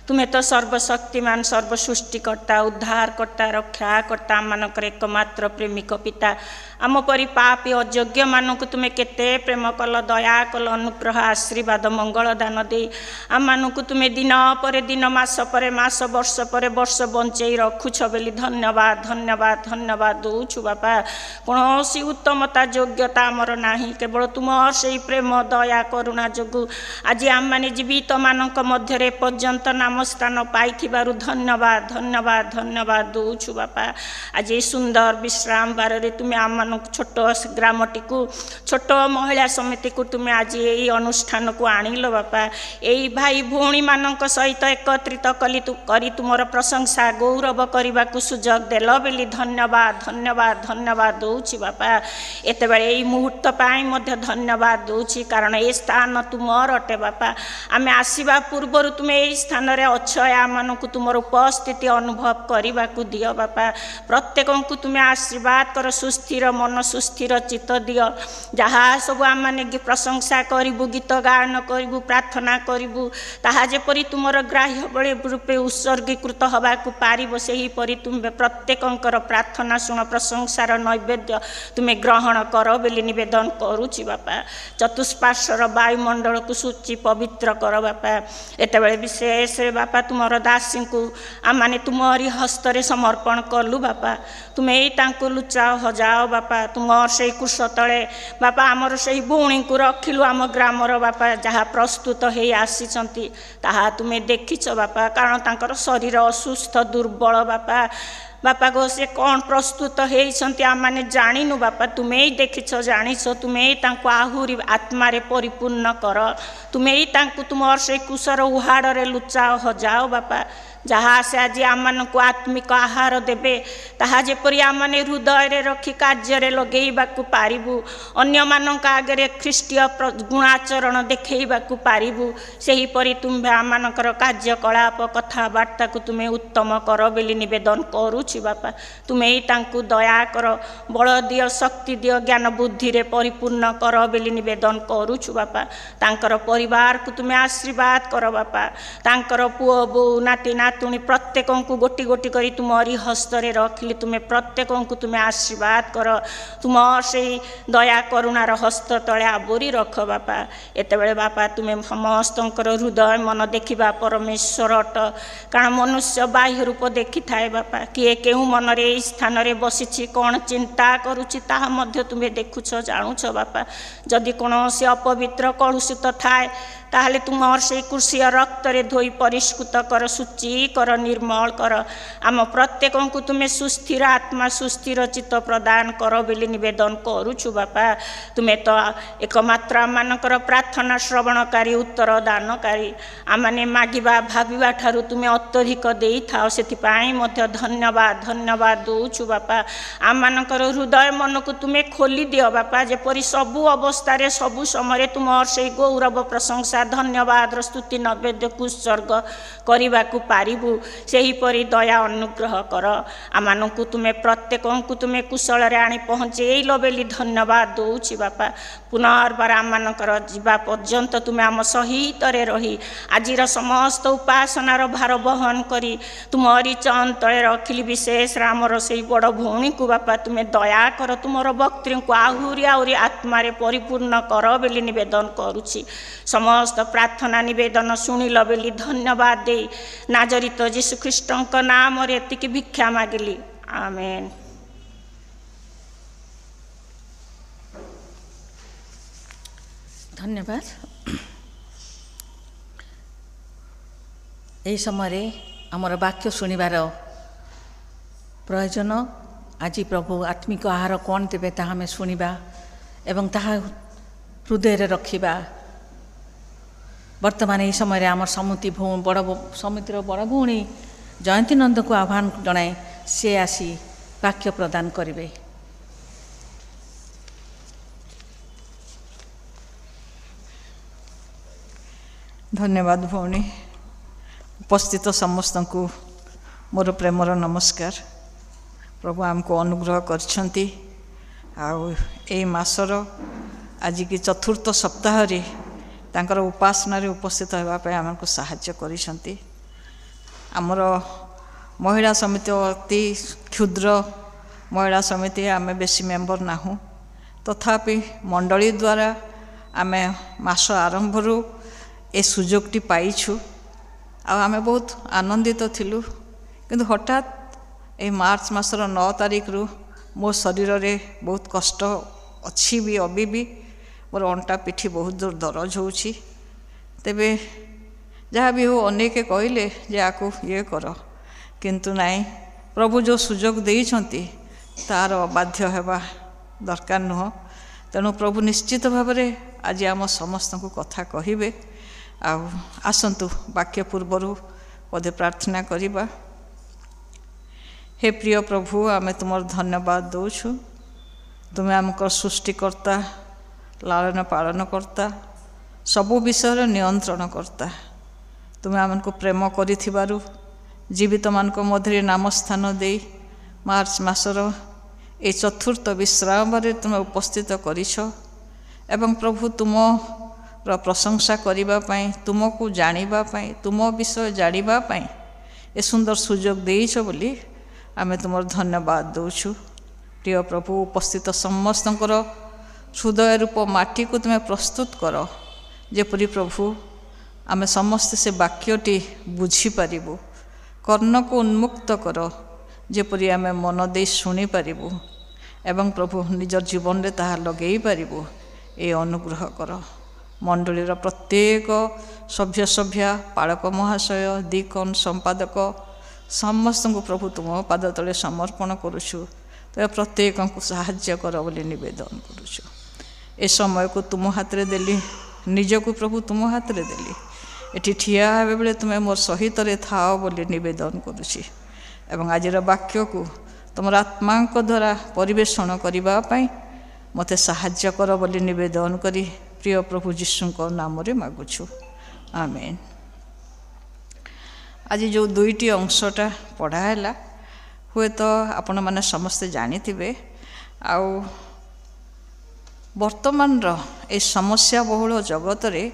ତୁମେ ତ ସର୍ବଶକ୍ତିମାନ ସର୍ବସୃଷ୍ଟିକର୍ତ୍ତା ଉଦ୍ଧାରକର୍ତ୍ତା ରକ୍ଷାକର୍ତ୍ତା ଆମମାନଙ୍କର ଏକମାତ୍ର ପ୍ରେମିକ ପିତା। ଆମ ପରି ପାପୀ ଅଯୋଗ୍ୟମାନଙ୍କୁ ତୁମେ କେତେ ପ୍ରେମ କଲ, ଦୟା କଲ, ଅନୁଗ୍ରହ ଆଶୀର୍ବାଦ ମଙ୍ଗଳ ଦାନ ଦେଇ ଆମମାନଙ୍କୁ ତୁମେ ଦିନ ପରେ ଦିନ, ମାସ ପରେ ମାସ, ବର୍ଷ ପରେ ବର୍ଷ ବଞ୍ଚେଇ ରଖୁଛ ବୋଲି ଧନ୍ୟବାଦ ଧନ୍ୟବାଦ ଧନ୍ୟବାଦ ଦେଉଛୁ ବାପା। କୌଣସି ଉତ୍ତମତା ଯୋଗ୍ୟତା ଆମର ନାହିଁ, କେବଳ ତୁମର ସେଇ ପ୍ରେମ ଦୟା କରୁଣା ଯୋଗୁଁ ଆଜି ଆମମାନେ ଜୀବିତମାନଙ୍କ ମଧ୍ୟରେ ପର୍ଯ୍ୟନ୍ତ ନାମ ସ୍ଥାନ ପାଇଥିବାରୁ ଧନ୍ୟବାଦ ଧନ୍ୟବାଦ ଧନ୍ୟବାଦ ଦେଉଛୁ ବାପା। ଆଜି ଏହି ସୁନ୍ଦର ବିଶ୍ରାମ ବାରରେ ତୁମେ ଆମମାନଙ୍କୁ ଛୋଟ ଗ୍ରାମଟିକୁ, ଛୋଟ ମହିଳା ସମିତିକୁ ତୁମେ ଆଜି ଏହି ଅନୁଷ୍ଠାନକୁ ଆଣିଲ ବାପା। ଏଇ ଭାଇ ଭଉଣୀମାନଙ୍କ ସହିତ ଏକତ୍ରିତ କରି ତୁମର ପ୍ରଶଂସା ଗୌରବ କରିବାକୁ ସୁଯୋଗ ଦେଲ ବୋଲି ଧନ୍ୟବାଦ ଧନ୍ୟବାଦ ଧନ୍ୟବାଦ ଦେଉଛି ବାପା। ଏତେବେଳେ ଏଇ ମୁହୂର୍ତ୍ତ ପାଇଁ ମଧ୍ୟ ଧନ୍ୟବାଦ ଦେଉଛି, କାରଣ ଏ ସ୍ଥାନ ତୁମର ଅଟେ ବାପା। ଆମେ ଆସିବା ପୂର୍ବରୁ ତୁମେ ଏହି ସ୍ଥାନରେ ଅଛ, ଆମମାନଙ୍କୁ ତୁମର ଉପସ୍ଥିତି ଅନୁଭବ କରିବାକୁ ଦିଅ ବାପା। ପ୍ରତ୍ୟେକଙ୍କୁ ତୁମେ ଆଶୀର୍ବାଦ କର, ସୁସ୍ଥିର ମନ ସୁସ୍ଥିର ଚିତ୍ତ ଦିଅ। ଯାହା ସବୁ ଆମମାନେ ପ୍ରଶଂସା କରିବୁ, ଗୀତ ଗାୟନ କରିବୁ, ପ୍ରାର୍ଥନା କରିବୁ, ତାହା ଯେପରି ତୁମର ଗ୍ରାହ୍ୟ ବଳି ରୂପେ ଉତ୍ସର୍ଗୀକୃତ ହେବାକୁ ପାରିବ, ସେହିପରି ତୁମେ ପ୍ରତ୍ୟେକଙ୍କର ପ୍ରାର୍ଥନା ଶୁଣ, ପ୍ରଶଂସାର ନୈବେଦ୍ୟ ତୁମେ ଗ୍ରହଣ କର ବୋଲି ନିବେଦନ କରୁଛି ବାପା। ଚତୁଃପାର୍ଶ୍ୱର ବାୟୁମଣ୍ଡଳକୁ ସୂଚି ପବିତ୍ର କର ବାପା। ଏତେବେଳେ ବିଶେଷରେ ବାପା ତୁମର ଦାସୀଙ୍କୁ ଆମମାନେ ତୁମରି ହସ୍ତରେ ସମର୍ପଣ କଲୁ ବାପା। ତୁମେ ତାଙ୍କୁ ଲୁଚାଅ ହଜାଅ ବାପା। ତୁମର ସେଇ କୁଶ ତଳେ ବାପା ଆମର ସେଇ ଭଉଣୀଙ୍କୁ ରଖିଲୁ, ଆମ ଗ୍ରାମର ବାପା ଯାହା ପ୍ରସ୍ତୁତ ହେଇ ଆସିଛନ୍ତି ତାହା ତୁମେ ଦେଖିଛ ବାପା। କାରଣ ତାଙ୍କର ଶରୀର ଅସୁସ୍ଥ ଦୁର୍ବଳ ବାପା। ବାପା ଗୋ ସେ କ'ଣ ପ୍ରସ୍ତୁତ ହେଇଛନ୍ତି ଆମମାନେ ଜାଣିନୁ ବାପା, ତୁମେ ଦେଖିଛ ଜାଣିଛ। ତୁମେ ତାଙ୍କୁ ଆହୁରି ଆତ୍ମାରେ ପରିପୂର୍ଣ୍ଣ କର। ତୁମେ ତାଙ୍କୁ ତୁମର ସେଇ କୁଶର ଉହାଡ଼ରେ ଲୁଚାଅ ହଜାଅ ବାପା। ଯାହା ସେ ଆଜି ଆମମାନଙ୍କୁ ଆତ୍ମିକ ଆହାର ଦେବେ, ତାହା ଯେପରି ଆମମାନେ ହୃଦୟରେ ରଖି କାର୍ଯ୍ୟରେ ଲଗେଇବାକୁ ପାରିବୁ, ଅନ୍ୟମାନଙ୍କ ଆଗରେ ଖ୍ରୀଷ୍ଟୀୟ ଗୁଣାଚରଣ ଦେଖେଇବାକୁ ପାରିବୁ, ସେହିପରି ତୁମେ ଆମମାନଙ୍କର କାର୍ଯ୍ୟକଳାପ କଥାବାର୍ତ୍ତାକୁ ତୁମେ ଉତ୍ତମ କର ବୋଲି ନିବେଦନ କରୁଛି ବାପା। ତୁମେ ତାଙ୍କୁ ଦୟା କର, ବଳ ଦିଅ, ଶକ୍ତି ଦିଅ, ଜ୍ଞାନ ବୁଦ୍ଧିରେ ପରିପୂର୍ଣ୍ଣ କର ବୋଲି ନିବେଦନ କରୁଛୁ ବାପା। ତାଙ୍କର ପରିବାରକୁ ତୁମେ ଆଶୀର୍ବାଦ କର ବାପା। ତାଙ୍କର ପୁଅ ବୋଉ ନାତି ନାତୁଣୀ ପ୍ରତ୍ୟେକଙ୍କୁ ଗୋଟି ଗୋଟି କରି ତୁମରି ହସ୍ତରେ ରଖିଲି। ତୁମେ ପ୍ରତ୍ୟେକଙ୍କୁ ତୁମେ ଆଶୀର୍ବାଦ କର, ତୁମ ସେଇ ଦୟା କରୁଣାର ହସ୍ତ ତଳେ ଆବୋରି ରଖ ବାପା। ଏତେବେଳେ ବାପା ତୁମେ ସମସ୍ତଙ୍କର ହୃଦୟ ମନ ଦେଖିବା ପରମେଶ୍ୱର ଅଟ, କାରଣ ମନୁଷ୍ୟ ବାହ୍ୟ ରୂପ ଦେଖିଥାଏ ବାପା। କିଏ କେଉଁ ମନରେ ଏହି ସ୍ଥାନରେ ବସିଛି, କ'ଣ ଚିନ୍ତା କରୁଛି, ତାହା ମଧ୍ୟ ତୁମେ ଦେଖୁଛ ଜାଣୁଛ ବାପା। ଯଦି କୌଣସି ଅପବିତ୍ର କଳୁଷିତ ଥାଏ ତାହେଲେ ତୁମର ସେଇ କୃଷିୟ ରକ୍ତରେ ଧୋଇ ପରିଷ୍କୃତ କର, ଶୁଚି କର, ନିର୍ମଳ କର। ଆମ ପ୍ରତ୍ୟେକଙ୍କୁ ତୁମେ ସୁସ୍ଥିର ଆତ୍ମା ସୁସ୍ଥିର ଚିତ୍ତ ପ୍ରଦାନ କର ବୋଲି ନିବେଦନ କରୁଛୁ ବାପା। ତୁମେ ତ ଏକମାତ୍ର ଆମମାନଙ୍କର ପ୍ରାର୍ଥନା ଶ୍ରବଣକାରୀ, ଉତ୍ତର ଦାନକାରୀ। ଆମମାନେ ମାଗିବା ଭାବିବା ଠାରୁ ତୁମେ ଅତ୍ୟଧିକ ଦେଇଥାଅ, ସେଥିପାଇଁ ମଧ୍ୟ ଧନ୍ୟବାଦ ଧନ୍ୟବାଦ ଦେଉଛୁ ବାପା। ଆମମାନଙ୍କର ହୃଦୟ ମନକୁ ତୁମେ ଖୋଲି ଦିଅ ବାପା, ଯେପରି ସବୁ ଅବସ୍ଥାରେ ସବୁ ସମୟରେ ତୁମର ସେଇ ଗୌରବ ପ୍ରଶଂସା ଧନ୍ୟବାଦର ସ୍ତୁତି ନୈବେଦ୍ୟକୁ ଉତ୍ସର୍ଗ କରିବାକୁ ପାରିବୁ, ସେହିପରି ଦୟା ଅନୁଗ୍ରହ କର। ଆମମାନଙ୍କୁ ତୁମେ ପ୍ରତ୍ୟେକଙ୍କୁ ତୁମେ କୁଶଳରେ ଆଣି ପହଞ୍ଚେଇଲ ବୋଲି ଧନ୍ୟବାଦ ଦେଉଛି ବାପା। ପୁନର୍ବାର ଆମମାନଙ୍କର ଯିବା ପର୍ଯ୍ୟନ୍ତ ତୁମେ ଆମ ସହିତରେ ରହି ଆଜିର ସମସ୍ତ ଉପାସନାର ଭାର ବହନ କରି ତୁମରି ଚଅନ୍ତଳେ ରଖିଲି। ବିଶେଷରେ ଆମର ସେଇ ବଡ଼ ଭଉଣୀକୁ ବାପା ତୁମେ ଦୟା କର, ତୁମର ବକ୍ତ୍ରୀଙ୍କୁ ଆହୁରି ଆହୁରି ଆତ୍ମାରେ ପରିପୂର୍ଣ୍ଣ କର ବୋଲି ନିବେଦନ କରୁଛି। ସମସ୍ତ ପ୍ରାର୍ଥନା ନିବେଦନ ଶୁଣିଲ ବୋଲି ଧନ୍ୟବାଦ ଦେଇ ନାଜରିତ ଯୀଶୁଖ୍ରୀଷ୍ଟଙ୍କ ନାମରେ ଏତିକି ଭିକ୍ଷା ମାଗିଲି, ଆମେନ୍। ଧନ୍ୟବାଦ। ଏହି ସମୟରେ ଆମର ବାକ୍ୟ ଶୁଣିବାର ପ୍ରয়োଜନ। ଆଜି ପ୍ରଭୁ ଆତ୍ମିକ ଆହାର କ'ଣ ଦେବେ ତାହା ଆମେ ଶୁଣିବା ଏବଂ ତାହା ହୃଦୟରେ ରଖିବା। ବର୍ତ୍ତମାନ ଏହି ସମୟରେ ଆମର ସମିତିର ବଡ଼ ଭଉଣୀ ଜୟନ୍ତୀ ନନ୍ଦଙ୍କୁ ଆହ୍ୱାନ ଜଣାଇ ସେ ଆସି ବାକ୍ୟ ପ୍ରଦାନ କରିବେ। ଧନ୍ୟବାଦ ଭଉଣୀ। ଉପସ୍ଥିତ ସମସ୍ତଙ୍କୁ ମୋର ପ୍ରେମର ନମସ୍କାର। ପ୍ରଭୁ ଆମକୁ ଅନୁଗ୍ରହ କରିଛନ୍ତି ଆଉ ଏହି ମାସର ଆଜିକି ଚତୁର୍ଥ ସପ୍ତାହରେ ତାଙ୍କର ଉପାସନାରେ ଉପସ୍ଥିତ ହେବା ପାଇଁ ଆମକୁ ସାହାଯ୍ୟ କରିଛନ୍ତି। ଆମର ମହିଳା ସମିତି ଅତି କ୍ଷୁଦ୍ର ମହିଳା ସମିତି, ଆମେ ବେଶୀ ମେମ୍ବର ନାହୁଁ। ତଥାପି ମଣ୍ଡଳୀ ଦ୍ୱାରା ଆମେ ମାସ ଆରମ୍ଭରୁ ଏ ସୁଯୋଗଟି ପାଇଛୁ ଆଉ ଆମେ ବହୁତ ଆନନ୍ଦିତ ଥିଲୁ। କିନ୍ତୁ ହଠାତ୍ ଏଇ ମାର୍ଚ୍ଚ ମାସର 9 ତାରିଖରୁ ମୋ ଶରୀରରେ ବହୁତ କଷ୍ଟ ଅଛି ବି, ଅବି ମୋର ଅଣ୍ଟା ପିଠି ବହୁତ ଜୋର ଦରଜ ହେଉଛି। ତେବେ ଯାହା ବି ହେଉ ଅନେକ କହିଲେ ଯେ ଆକୁ ଇଏ କର, କିନ୍ତୁ ନାହିଁ, ପ୍ରଭୁ ଯେଉଁ ସୁଯୋଗ ଦେଇଛନ୍ତି ତାର ଅବାଧ୍ୟ ହେବା ଦରକାର ନୁହଁ। ତେଣୁ ପ୍ରଭୁ ନିଶ୍ଚିତ ଭାବରେ ଆଜି ଆମ ସମସ୍ତଙ୍କୁ କଥା କହିବେ। ଆଉ ଆସନ୍ତୁ ବାକ୍ୟ ପୂର୍ବରୁ ପଦେ ପ୍ରାର୍ଥନା କରିବା। ହେ ପ୍ରିୟ ପ୍ରଭୁ, ଆମେ ତୁମର ଧନ୍ୟବାଦ ଦେଉଛୁ। ତୁମେ ଆମଙ୍କର ସୃଷ୍ଟିକର୍ତ୍ତା, ଲାଳନ ପାଳନ କର୍ତ୍ତା, ସବୁ ବିଷୟର ନିୟନ୍ତ୍ରଣ କର୍ତ୍ତା। ତୁମେ ଆମକୁ ପ୍ରେମ କରିଥିବାରୁ ଜୀବିତମାନଙ୍କ ମଧ୍ୟରେ ନାମସ୍ଥାନ ଦେଇ ମାର୍ଚ୍ଚ ମାସର এই ଚତୁର୍ଥ ବିଶ୍ରାମରେ ତୁମେ ଉପସ୍ଥିତ କରିଛ ଏବଂ ପ୍ରଭୁ ତୁମର ପ୍ରଶଂସା କରିବା ପାଇଁ, ତୁମକୁ ଜାଣିବା ପାଇଁ, ତୁମ ବିଷୟ ଜାଣିବା ପାଇଁ ଏ ସୁନ୍ଦର ସୁଯୋଗ ଦେଇଛ ବୋଲି ଆମେ ତୁମର ଧନ୍ୟବାଦ ଦେଉଛୁ। ପ୍ରିୟ ପ୍ରଭୁ, ଉପସ୍ଥିତ ସମସ୍ତଙ୍କର ହୃଦୟ ରୂପ ମାଟିକୁ ତୁମେ ପ୍ରସ୍ତୁତ କର, ଯେପରି ପ୍ରଭୁ ଆମେ ସମସ୍ତେ ସେ ବାକ୍ୟଟି ବୁଝିପାରିବୁ। କର୍ଣ୍ଣକୁ ଉନ୍ମୁକ୍ତ କର, ଯେପରି ଆମେ ମନ ଦେଇ ଶୁଣିପାରିବୁ ଏବଂ ପ୍ରଭୁ ନିଜ ଜୀବନରେ ତାହା ଲଗେଇ ପାରିବୁ। ଏ ଅନୁଗ୍ରହ କର। ମଣ୍ଡଳୀର ପ୍ରତ୍ୟେକ ସଭ୍ୟା, ପାଳକ ମହାଶୟ, ଦିକନ୍, ସମ୍ପାଦକ ସମସ୍ତଙ୍କୁ ପ୍ରଭୁ ତୁମ ପାଦ ତଳେ ସମର୍ପଣ କରୁଛୁ। ତେବେ ପ୍ରତ୍ୟେକଙ୍କୁ ସାହାଯ୍ୟ କର ବୋଲି ନିବେଦନ କରୁଛୁ। ଏ ସମୟକୁ ତୁମ ହାତରେ ଦେଲି, ନିଜକୁ ପ୍ରଭୁ ତୁମ ହାତରେ ଦେଲି। ଏଠି ଠିଆ ହେବା ବେଳେ ତୁମେ ମୋର ସହିତରେ ଥାଅ ବୋଲି ନିବେଦନ କରୁଛି ଏବଂ ଆଜିର ବାକ୍ୟକୁ ତୁମର ଆତ୍ମାଙ୍କ ଦ୍ୱାରା ପରିବେଷଣ କରିବା ପାଇଁ ମୋତେ ସାହାଯ୍ୟ କର ବୋଲି ନିବେଦନ କରି ପ୍ରିୟ ପ୍ରଭୁ ଯୀଶୁଙ୍କ ନାମରେ ମାଗୁଛୁ, ଆମେନ୍। ଆଜି ଯେଉଁ ଦୁଇଟି ଅଂଶଟା ପଢ଼ା ହେଲା, ହୁଏତ ଆପଣମାନେ ସମସ୍ତେ ଜାଣିଥିବେ। ଆଉ ବର୍ତ୍ତମାନର ଏ ସମସ୍ୟା ବହୁଳ ଜଗତରେ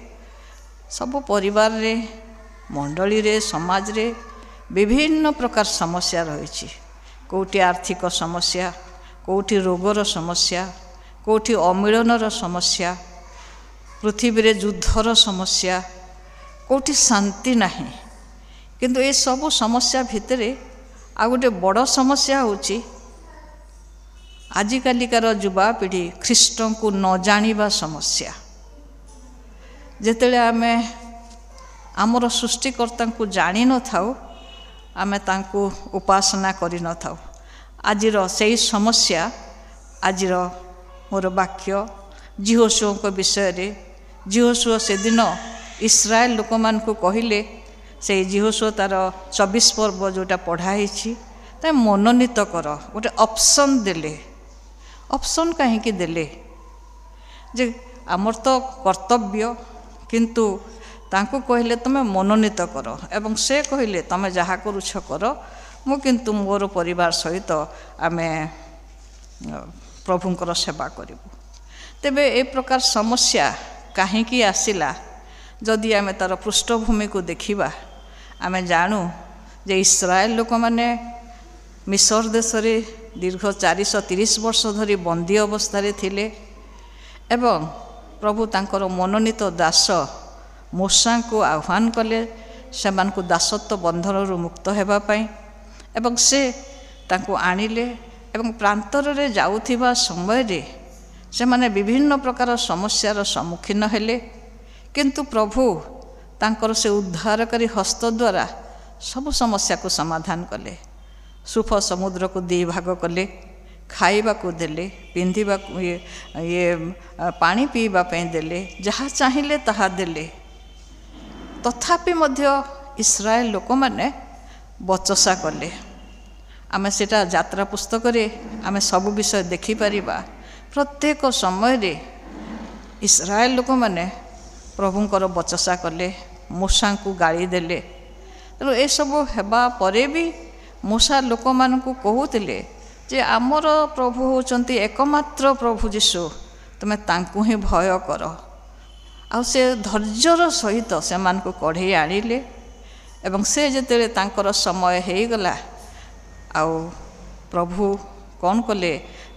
ସବୁ ପରିବାରରେ, ମଣ୍ଡଳୀରେ, ସମାଜରେ ବିଭିନ୍ନ ପ୍ରକାର ସମସ୍ୟା ରହିଛି। କେଉଁଠି ଆର୍ଥିକ ସମସ୍ୟା, କେଉଁଠି ରୋଗର ସମସ୍ୟା, କେଉଁଠି ଅମିଳନର ସମସ୍ୟା, ପୃଥିବୀରେ ଯୁଦ୍ଧର ସମସ୍ୟା, କେଉଁଠି ଶାନ୍ତି ନାହିଁ। କିନ୍ତୁ ଏସବୁ ସମସ୍ୟା ଭିତରେ ଆଉ ଗୋଟେ ବଡ଼ ସମସ୍ୟା ହେଉଛି ଆଜିକାଲିକାର ଯୁବାପିଢ଼ି ଖ୍ରୀଷ୍ଟଙ୍କୁ ନ ଜାଣିବା ସମସ୍ୟା। ଯେତେବେଳେ ଆମେ ଆମର ସୃଷ୍ଟିକର୍ତ୍ତାଙ୍କୁ ଜାଣିନଥାଉ, ଆମେ ତାଙ୍କୁ ଉପାସନା କରିନଥାଉ। ଆଜିର ସେହି ସମସ୍ୟା, ଆଜିର ମୋର ବାକ୍ୟ ଯୀହୋଶୁଆଙ୍କ ବିଷୟରେ। ଯୀହୋଶୁଆ ସେଦିନ ଇସ୍ରାଏଲ ଲୋକମାନଙ୍କୁ କହିଲେ, ସେଇ ଯୀହୋଶୁଆ ତାର 24 ପର୍ବ ଯେଉଁଟା ପଢ଼ା ହେଇଛି, ତା ମନୋନୀତ କର। ଗୋଟେ ଅପସନ୍ ଦେଲେ। ଅପସନ୍ କାହିଁକି ଦେଲେ? ଯେ ଆମର ତ କର୍ତ୍ତବ୍ୟ, କିନ୍ତୁ ତାଙ୍କୁ କହିଲେ ତୁମେ ମନୋନୀତ କର ଏବଂ ସେ କହିଲେ ତୁମେ ଯାହା କରୁଛ କର, ମୁଁ କିନ୍ତୁ ମୋର ପରିବାର ସହିତ ଆମେ ପ୍ରଭୁଙ୍କର ସେବା କରିବୁ। ତେବେ ଏ ପ୍ରକାର ସମସ୍ୟା କାହିଁକି ଆସିଲା? ଯଦି ଆମେ ତା'ର ପୃଷ୍ଠଭୂମିକୁ ଦେଖିବା, ଆମେ ଜାଣୁ ଯେ ଇସ୍ରାଏଲ ଲୋକମାନେ ମିଶର ଦେଶରେ ଦୀର୍ଘ 430 ବର୍ଷ ଧରି ବନ୍ଦୀ ଅବସ୍ଥାରେ ଥିଲେ ଏବଂ ପ୍ରଭୁ ତାଙ୍କର ମନୋନୀତ ଦାସ ମୋଶାଙ୍କୁ ଆହ୍ୱାନ କଲେ ସେମାନଙ୍କୁ ଦାସତ୍ୱ ବନ୍ଧନରୁ ମୁକ୍ତ ହେବା ପାଇଁ ଏବଂ ସେ ତାଙ୍କୁ ଆଣିଲେ ଏବଂ ପ୍ରାନ୍ତରରେ ଯାଉଥିବା ସମୟରେ ସେମାନେ ବିଭିନ୍ନ ପ୍ରକାର ସମସ୍ୟାର ସମ୍ମୁଖୀନ ହେଲେ। କିନ୍ତୁ ପ୍ରଭୁ ତାଙ୍କର ସେ ଉଦ୍ଧାରକାରୀ ହସ୍ତ ଦ୍ୱାରା ସବୁ ସମସ୍ୟାକୁ ସମାଧାନ କଲେ। ସୁଫ ସମୁଦ୍ରକୁ 2 ଭାଗ କଲେ, ଖାଇବାକୁ ଦେଲେ, ପିନ୍ଧିବାକୁ ପାଣି ପିଇବା ପାଇଁ ଦେଲେ, ଯାହା ଚାହିଁଲେ ତାହା ଦେଲେ। ତଥାପି ମଧ୍ୟ ଇସ୍ରାଏଲ ଲୋକମାନେ ବଚସା କଲେ। ଆମେ ସେଇଟା ଯାତ୍ରା ପୁସ୍ତକରେ ଆମେ ସବୁ ବିଷୟ ଦେଖିପାରିବା। ପ୍ରତ୍ୟେକ ସମୟରେ ଇସ୍ରାଏଲ ଲୋକମାନେ ପ୍ରଭୁଙ୍କର ବଚସା କଲେ, ମୋଶାଙ୍କୁ ଗାଳି ଦେଲେ। ତେଣୁ ଏସବୁ ହେବା ପରେ ବି ମୋଶା ଲୋକମାନଙ୍କୁ କହୁଥିଲେ ଯେ ଆମର ପ୍ରଭୁ ହେଉଛନ୍ତି ଏକମାତ୍ର ପ୍ରଭୁ ଯୀଶୁ, ତୁମେ ତାଙ୍କୁ ହିଁ ଭୟ କର। ଆଉ ସେ ଧୈର୍ଯ୍ୟର ସହିତ ସେମାନଙ୍କୁ କଢ଼େଇ ଆଣିଲେ ଏବଂ ସେ ଯେତେବେଳେ ତାଙ୍କର ସମୟ ହେଇଗଲା ଆଉ ପ୍ରଭୁ କ'ଣ କଲେ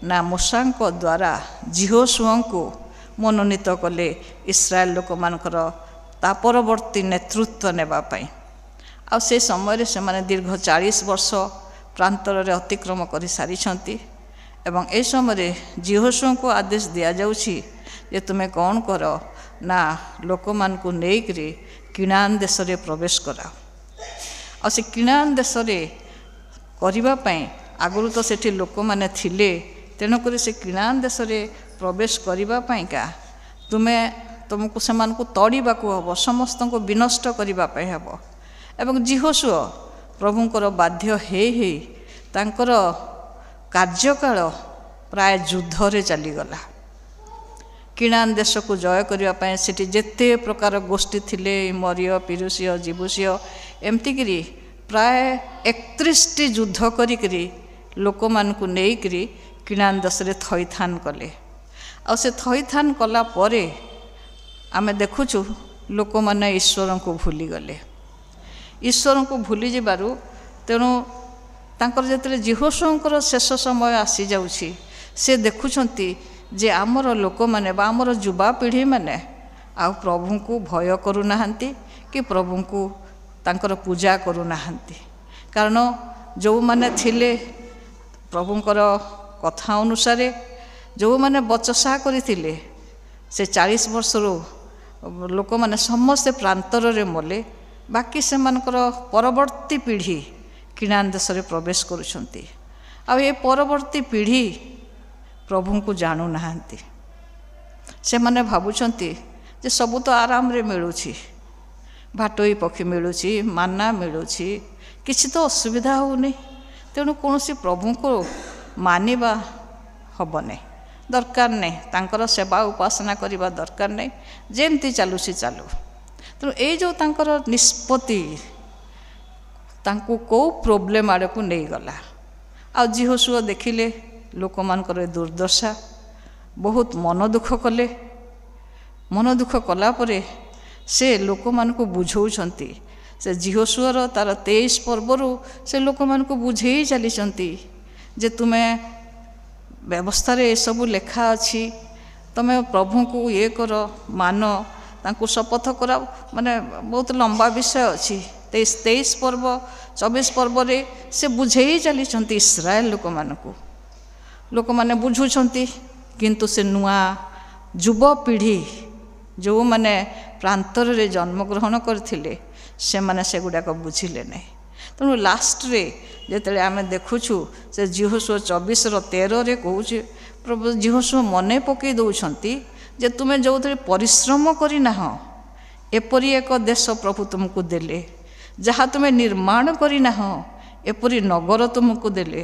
ନା ମୂଷାଙ୍କ ଦ୍ୱାରା ଜିହୋଶୁଆଙ୍କୁ ମନୋନୀତ କଲେ ଇସ୍ରାଏଲ ଲୋକମାନଙ୍କର ତା ପରବର୍ତ୍ତୀ ନେତୃତ୍ୱ ନେବା ପାଇଁ। ଆଉ ସେ ସମୟରେ ସେମାନେ ଦୀର୍ଘ 40 ବର୍ଷ ପ୍ରାନ୍ତରରେ ଅତିକ୍ରମ କରିସାରିଛନ୍ତି ଏବଂ ଏ ସମୟରେ ଜିହୋଶୁଆଙ୍କୁ ଆଦେଶ ଦିଆଯାଉଛି ଯେ ତୁମେ କ'ଣ କର ନା ଲୋକମାନଙ୍କୁ ନେଇକରି କିଣାନ୍ ଦେଶରେ ପ୍ରବେଶ କରାଅ। ଆଉ ସେ କିଣାନ୍ ଦେଶରେ କରିବା ପାଇଁ ଆଗରୁ ତ ସେଠି ଲୋକମାନେ ଥିଲେ, ତେଣୁକରି ସେ କିଣାନ୍ ଦେଶରେ ପ୍ରବେଶ କରିବା ପାଇଁକା ତୁମକୁ ସେମାନଙ୍କୁ ତଡ଼ିବାକୁ ହେବ, ସମସ୍ତଙ୍କୁ ବିନଷ୍ଟ କରିବା ପାଇଁ ହେବ। ଏବଂ ଜିହୋଶୁଆ ପ୍ରଭୁଙ୍କର ବାଧ୍ୟ ହେଇ ତାଙ୍କର କାର୍ଯ୍ୟକାଳ ପ୍ରାୟ ଯୁଦ୍ଧରେ ଚାଲିଗଲା। କିଣାନ୍ ଦେଶକୁ ଜୟ କରିବା ପାଇଁ ସେଠି ଯେତେ ପ୍ରକାର ଗୋଷ୍ଠୀ ଥିଲେ, ମରିୟ, ପିରୁସିୟ, ଜିବୁସିୟ, ଏମିତିକିରି ପ୍ରାୟ 31ଟି ଯୁଦ୍ଧ କରିକିରି ଲୋକମାନଙ୍କୁ ନେଇକରି କିଣାନ୍ ଦେଶରେ ଥଇଥାନ କଲେ। ଆଉ ସେ ଥଇଥାନ କଲା ପରେ ଆମେ ଦେଖୁଛୁ ଲୋକମାନେ ଈଶ୍ୱରଙ୍କୁ ଭୁଲିଗଲେ। ଈଶ୍ୱରଙ୍କୁ ଭୁଲିଯିବାରୁ ତେଣୁ ତାଙ୍କର ଯେତେବେଳେ ଜିହୋଶୁଆଙ୍କର ଶେଷ ସମୟ ଆସିଯାଉଛି, ସେ ଦେଖୁଛନ୍ତି ଯେ ଆମର ଲୋକମାନେ ବା ଆମର ଯୁବାପିଢ଼ିମାନେ ଆଉ ପ୍ରଭୁଙ୍କୁ ଭୟ କରୁନାହାନ୍ତି କି ପ୍ରଭୁଙ୍କୁ ତାଙ୍କର ପୂଜା କରୁନାହାନ୍ତି। କାରଣ ଯେଉଁମାନେ ଥିଲେ ପ୍ରଭୁଙ୍କର କଥା ଅନୁସାରେ, ଯେଉଁମାନେ ବଚସା କରିଥିଲେ, ସେ 40 ବର୍ଷରୁ ଲୋକମାନେ ସମସ୍ତେ ପ୍ରାନ୍ତରରେ ମଲେ। ବାକି ସେମାନଙ୍କର ପରବର୍ତ୍ତୀ ପିଢ଼ି କିଣାନ୍ ଦେଶରେ ପ୍ରବେଶ କରୁଛନ୍ତି। ଆଉ ଏ ପରବର୍ତ୍ତୀ ପିଢ଼ି ପ୍ରଭୁଙ୍କୁ ଜାଣୁନାହାନ୍ତି। ସେମାନେ ଭାବୁଛନ୍ତି ଯେ ସବୁ ତ ଆରାମରେ ମିଳୁଛି, ଭାଟୋଇ ପକ୍ଷୀ ମିଳୁଛି, ମାନା ମିଳୁଛି, କିଛି ତ ଅସୁବିଧା ହେଉନି, ତେଣୁ କୌଣସି ପ୍ରଭୁଙ୍କୁ ମାନିବା ହେବ ନାହିଁ, ଦରକାର ନାହିଁ, ତାଙ୍କର ସେବା ଉପାସନା କରିବା ଦରକାର ନାହିଁ, ଯେମିତି ଚାଲୁଛି ଚାଲୁ। ତେଣୁ ଏଇ ଯେଉଁ ତାଙ୍କର ନିଷ୍ପତ୍ତି ତାଙ୍କୁ କେଉଁ ପ୍ରୋବ୍ଲେମ୍ ଆଡ଼କୁ ନେଇଗଲା। ଆଉ ଜିହୋଶୁଆ ଦେଖିଲେ ଲୋକମାନଙ୍କର ଏ ଦୁର୍ଦ୍ଦଶା, ବହୁତ ମନ ଦୁଃଖ କଲେ। ମନ ଦୁଃଖ କଲା ପରେ ସେ ଲୋକମାନଙ୍କୁ ବୁଝଉଛନ୍ତି। ସେ ଜିହୋଶୁଆର ତାର 23 ପର୍ବରୁ ସେ ଲୋକମାନଙ୍କୁ ବୁଝେଇ ଚାଲିଛନ୍ତି ଯେ ତୁମେ ବ୍ୟବସ୍ଥାରେ ଏସବୁ ଲେଖା ଅଛି, ତୁମେ ପ୍ରଭୁଙ୍କୁ ଇଏ କର, ମାନ, ତାଙ୍କୁ ଶପଥ କରାଅ। ମାନେ ବହୁତ ଲମ୍ବା ବିଷୟ ଅଛି। 23 ପର୍ବ 24 ପର୍ବରେ ସେ ବୁଝେଇ ଚାଲିଛନ୍ତି ଇସ୍ରାଏଲ ଲୋକମାନଙ୍କୁ। ଲୋକମାନେ ବୁଝୁଛନ୍ତି, କିନ୍ତୁ ସେ ନୂଆ ଯୁବପିଢ଼ି ଯେଉଁମାନେ ପ୍ରାନ୍ତରରେ ଜନ୍ମଗ୍ରହଣ କରିଥିଲେ ସେମାନେ ସେଗୁଡ଼ାକ ବୁଝିଲେ ନାହିଁ। ତେଣୁ ଲାଷ୍ଟରେ ଯେତେବେଳେ ଆମେ ଦେଖୁଛୁ ସେ ଜିହୋଶୁଆ 24:13 କହୁଛି, ପ୍ରଭୁ ଜିହୋଶୁଆ ମନେ ପକାଇ ଦେଉଛନ୍ତି ଯେ ତୁମେ ଯେଉଁଥିରେ ପରିଶ୍ରମ କରିନାହଁ ଏପରି ଏକ ଦେଶ ପ୍ରଭୁ ତୁମକୁ ଦେଲେ, ଯାହା ତୁମେ ନିର୍ମାଣ କରିନାହଁ ଏପରି ନଗର ତୁମକୁ ଦେଲେ,